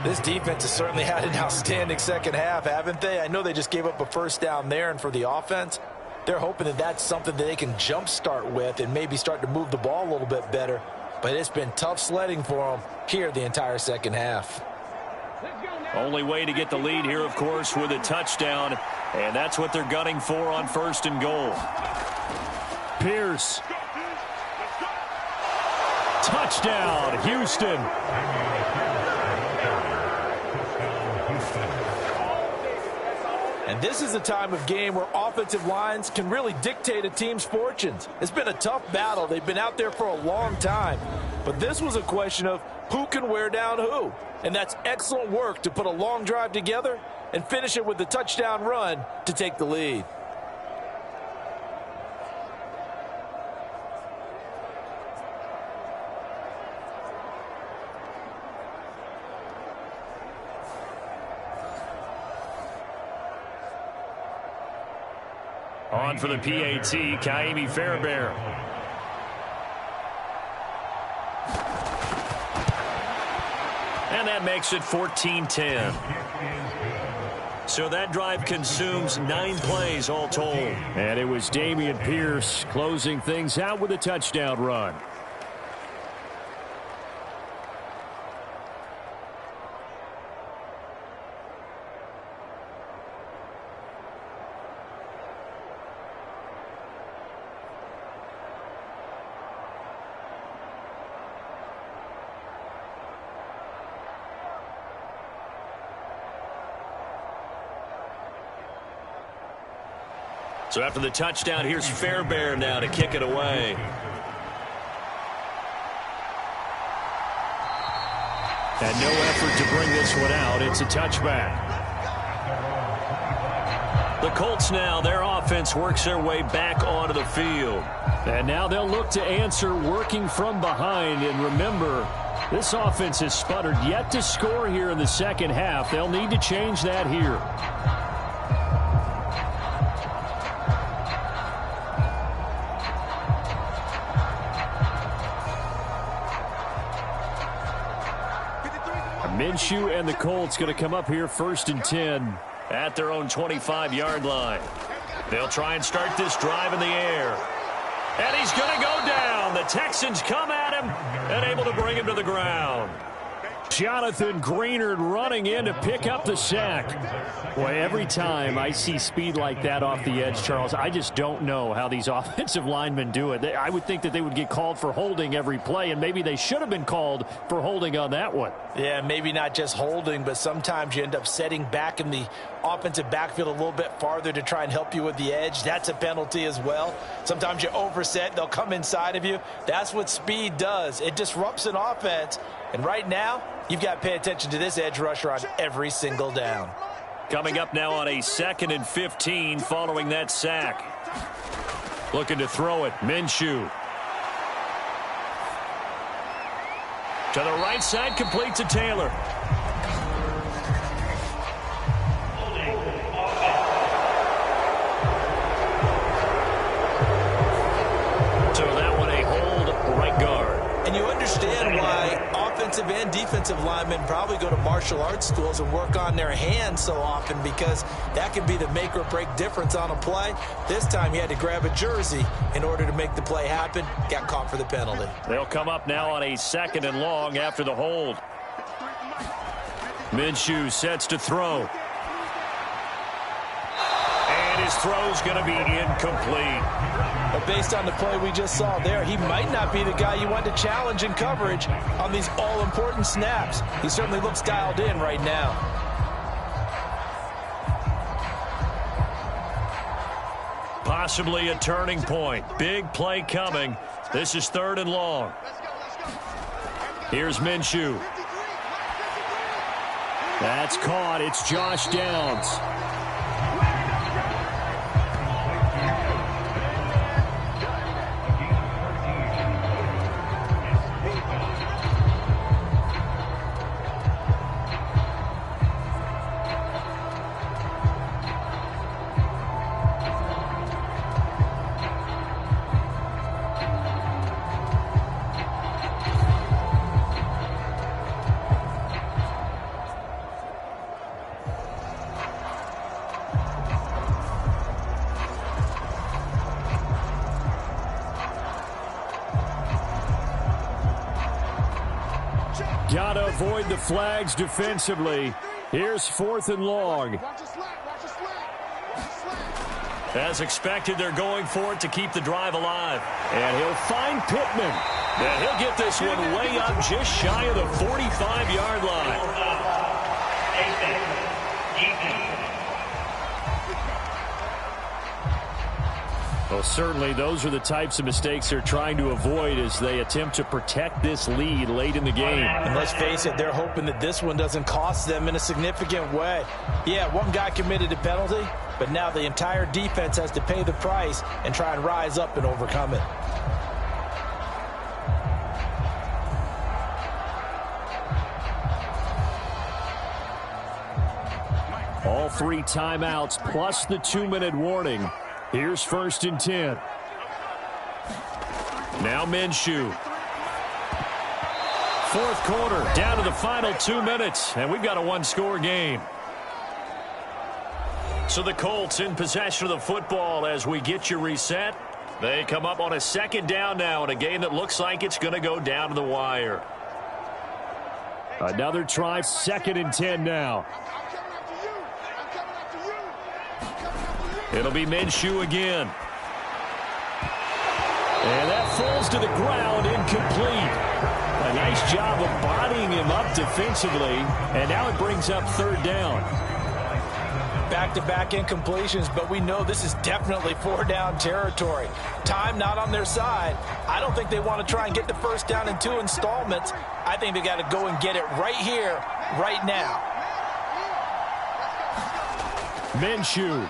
This defense has certainly had an outstanding second half, haven't they? I know they just gave up a first down there, and for the offense, they're hoping that that's something that they can jumpstart with and maybe start to move the ball a little bit better. But it's been tough sledding for them here the entire second half. Only way to get the lead here, of course, with a touchdown. And that's what they're gunning for on 1st and goal. Pierce. Touchdown, Houston. And this is a time of game where offensive lines can really dictate a team's fortunes. It's been a tough battle. They've been out there for a long time. But this was a question of who can wear down who. And that's excellent work to put a long drive together and finish it with the touchdown run to take the lead. On for the PAT, Kaimi Fairbairn. And that makes it 14-10. So that drive consumes 9 plays all told. And it was Dameon Pierce closing things out with a touchdown run. So after the touchdown, here's Fairbairn now to kick it away. And no effort to bring this one out. It's a touchback. The Colts now, their offense works their way back onto the field. And now they'll look to answer working from behind. And remember, this offense has sputtered yet to score here in the second half. They'll need to change that here. Minshew and the Colts going to come up here 1st and 10. At their own 25-yard line. They'll try and start this drive in the air. And he's going to go down. The Texans come at him and able to bring him to the ground. Jonathan Greenard running in to pick up the sack. Boy, every time I see speed like that off the edge, Charles, I just don't know how these offensive linemen do it. I would think that they would get called for holding every play, and maybe they should have been called for holding on that one. Yeah, maybe not just holding, but sometimes you end up setting back in the offensive backfield a little bit farther to try and help you with the edge. That's a penalty as well. Sometimes you overset, they'll come inside of you. That's what speed does. It disrupts an offense. And right now, you've got to pay attention to this edge rusher on every single down. Coming up now on a 2nd and 15 following that sack. Looking to throw it, Minshew. To the right side, complete to Taylor. So that one a hold, right guard. And you understand why offensive and defensive linemen probably go to martial arts schools and work on their hands so often, because that can be the make or break difference on a play. This time he had to grab a jersey in order to make the play happen. Got caught for the penalty. They'll come up now on a 2nd and long after the hold. Minshew sets to throw. And his throw's going to be incomplete. But based on the play we just saw there, he might not be the guy you want to challenge in coverage on these all-important snaps. He certainly looks dialed in right now. Possibly a turning point. Big play coming. This is 3rd and long. Here's Minshew. That's caught. It's Josh Downs. Got to avoid the flags defensively. Here's 4th and long. As expected, they're going for it to keep the drive alive. And he'll find Pittman. And he'll get this one way up just shy of the 45-yard line. Well, certainly those are the types of mistakes they're trying to avoid as they attempt to protect this lead late in the game. And let's face it, they're hoping that this one doesn't cost them in a significant way. Yeah, one guy committed a penalty, but now the entire defense has to pay the price and try and rise up and overcome it. All 3 timeouts plus the 2-minute warning. Here's 1st and 10. Now Minshew. 4th quarter, down to the final 2 minutes, and we've got a 1-score game. So the Colts in possession of the football as we get you reset. They come up on a 2nd down now in a game that looks like it's going to go down to the wire. Another try, 2nd and 10 now. It'll be Minshew again. And that falls to the ground, incomplete. A nice job of bodying him up defensively, and now it brings up 3rd down. Back-to-back incompletions, but we know this is definitely 4-down territory. Time not on their side. I don't think they want to try and get the 1st down in 2 installments. I think they got to go and get it right here, right now. Minshew.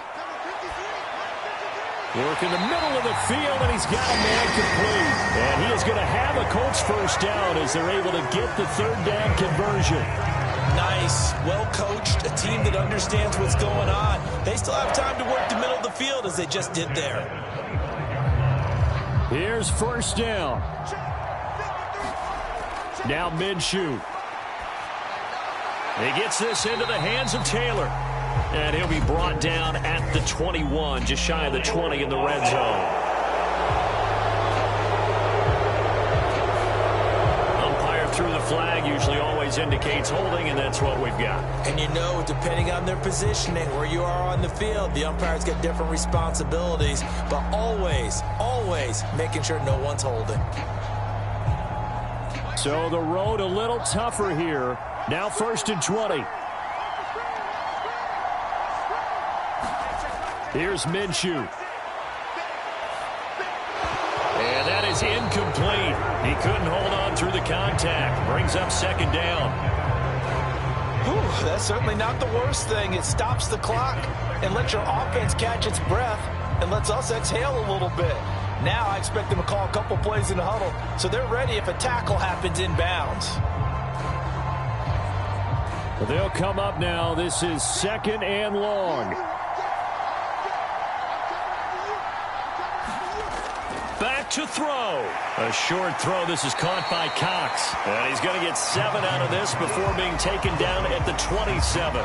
Work in the middle of the field, and he's got a man complete. And he is going to have a Colts 1st down as they're able to get the 3rd down conversion. Nice, well-coached, a team that understands what's going on. They still have time to work the middle of the field as they just did there. Here's 1st down. Now Minshew. He gets this into the hands of Taylor. And he'll be brought down at the 21, just shy of the 20 in the red zone. Umpire threw the flag, usually always indicates holding, and that's what we've got. And you know, depending on their positioning, where you are on the field, the umpires get different responsibilities, but always, always making sure no one's holding. So the road a little tougher here. Now 1st and 20. Here's Minshew. And that is incomplete. He couldn't hold on through the contact. Brings up 2nd down. Whew, that's certainly not the worst thing. It stops the clock and lets your offense catch its breath and lets us exhale a little bit. Now I expect them to call a couple plays in the huddle so they're ready if a tackle happens inbounds. They'll come up now. This is 2nd and long. Back to throw. A short throw. This is caught by Cox. And he's going to get 7 out of this before being taken down at the 27.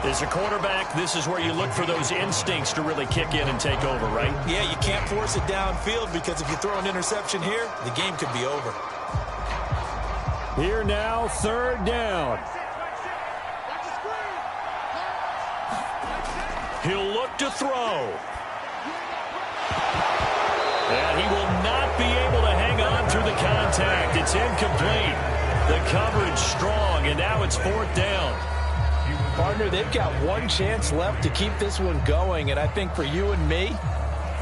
As a quarterback, this is where you look for those instincts to really kick in and take over, right? Yeah, you can't force it downfield because if you throw an interception here, the game could be over. Here now, 3rd down. He'll look to throw. And he will not be able to hang on through the contact. It's incomplete. The coverage strong, and now it's 4th down. Partner, they've got one chance left to keep this one going, and I think for you and me,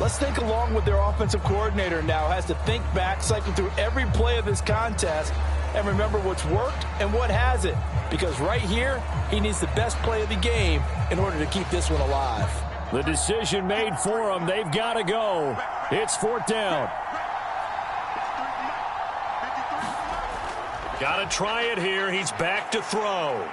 Let's think along with their offensive coordinator now has to think back, cycle through every play of this contest, and remember what's worked and what hasn't. Because right here, he needs the best play of the game in order to keep this one alive. The decision made for them. They've got to go. It's 4th down. Got to try it here. He's back to throw.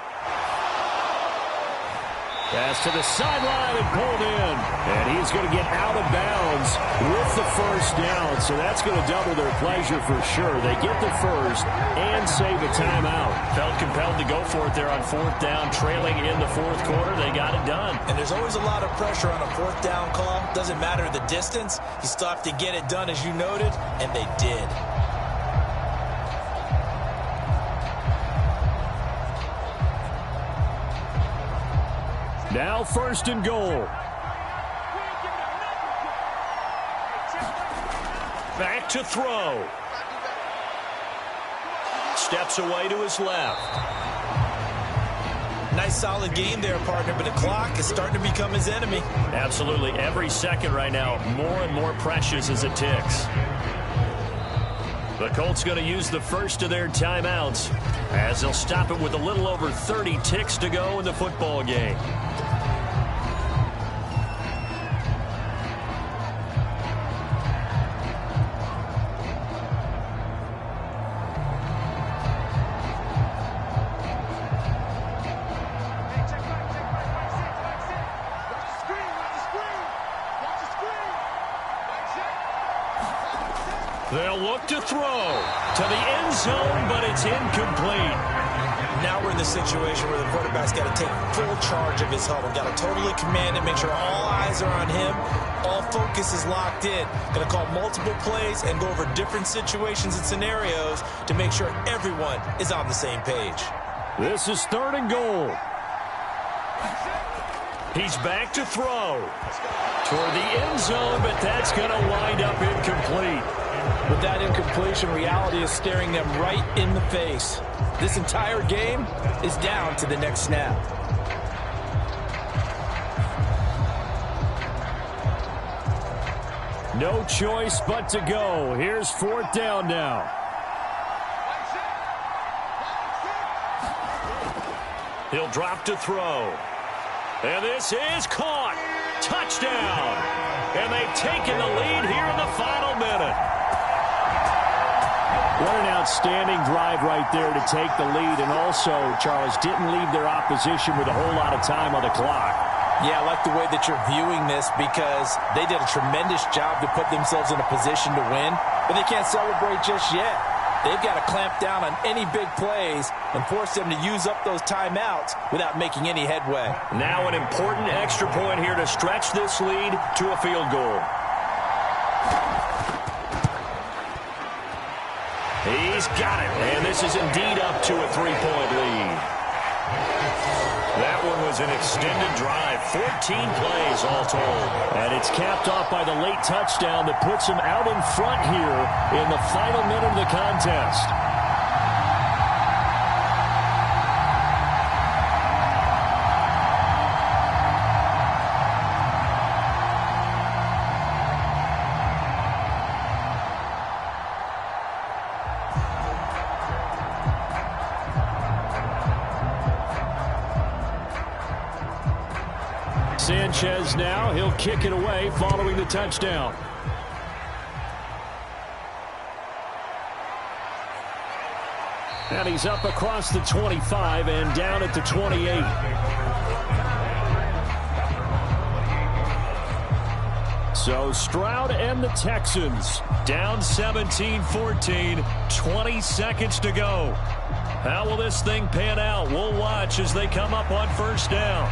Pass to the sideline and pulled in. And he's going to get out of bounds with the first down. So that's going to double their pleasure for sure. They get the first and save a timeout. Felt compelled to go for it there on 4th down, trailing in the 4th quarter. They got it done. And there's always a lot of pressure on a 4th down call. Doesn't matter the distance. You still have to get it done, as you noted, and they did. Now 1st and goal. Back to throw. Steps away to his left. Nice solid game there, partner, but the clock is starting to become his enemy. Absolutely. Every second right now, more and more precious as it ticks. The Colts going to use the first of their timeouts as they'll stop it with a little over 30 ticks to go in the football game. They'll look to throw to the end zone, but it's incomplete. Now we're in the situation where the quarterback's got to take full charge of his huddle. Got to totally command it, make sure all eyes are on him. All focus is locked in. Going to call multiple plays and go over different situations and scenarios to make sure everyone is on the same page. This is 3rd and goal. He's back to throw toward the end zone, but that's going to wind up incomplete. With that incompletion, reality is staring them right in the face. This entire game is down to the next snap. No choice but to go. Here's 4th down now. He'll drop to throw. And this is caught. Touchdown. And they've taken the lead here in the final minute. What an outstanding drive right there to take the lead. And also, Charles, didn't leave their opposition with a whole lot of time on the clock. Yeah, I like the way that you're viewing this because they did a tremendous job to put themselves in a position to win, but they can't celebrate just yet. They've got to clamp down on any big plays and force them to use up those timeouts without making any headway. Now an important extra point here to stretch this lead to a field goal. He's got it, and this is indeed up to a 3-point lead. That one was an extended drive, 14 plays all told. And it's capped off by the late touchdown that puts him out in front here in the final minute of the contest. Sanchez now, he'll kick it away following the touchdown. And he's up across the 25 and down at the 28. So Stroud and the Texans down 17-14, 20 seconds to go. How will this thing pan out? We'll watch as they come up on 1st down.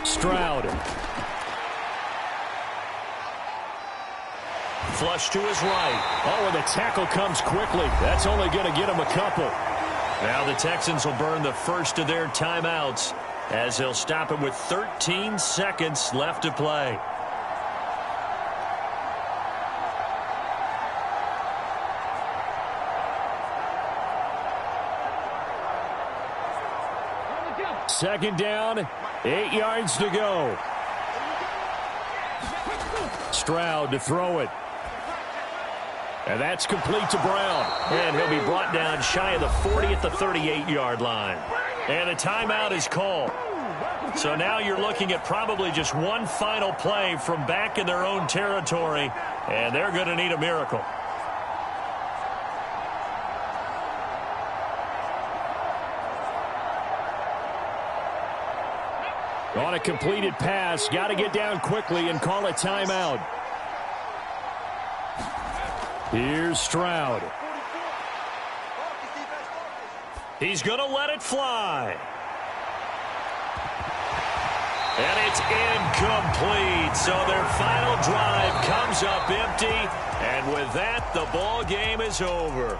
Stroud. Flush to his right. Oh, and the tackle comes quickly. That's only going to get him a couple. Now the Texans will burn the first of their timeouts as they'll stop it with 13 seconds left to play. Second down, 8 yards to go. Stroud to throw it. And that's complete to Brown. And he'll be brought down shy of the 40 at the 38-yard line. And a timeout is called. So now you're looking at probably just one final play from back in their own territory, and they're going to need a miracle. On a completed pass, got to get down quickly and call a timeout. Here's Stroud. He's going to let it fly. And it's incomplete. So their final drive comes up empty. And with that, the ball game is over.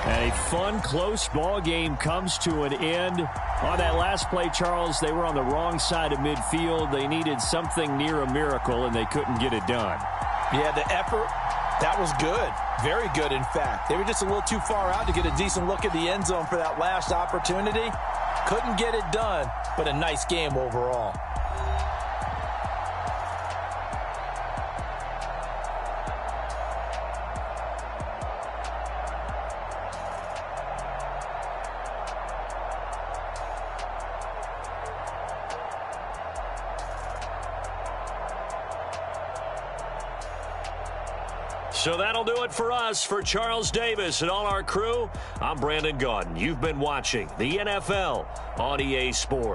And a fun, close ball game comes to an end. On that last play, Charles, they were on the wrong side of midfield. They needed something near a miracle, and they couldn't get it done. Yeah, the effort, that was good. Very good, in fact. They were just a little too far out to get a decent look at the end zone for that last opportunity. Couldn't get it done, but a nice game overall. So that'll do it for us. For Charles Davis and all our crew, I'm Brandon Gaudin. You've been watching the NFL on EA Sports.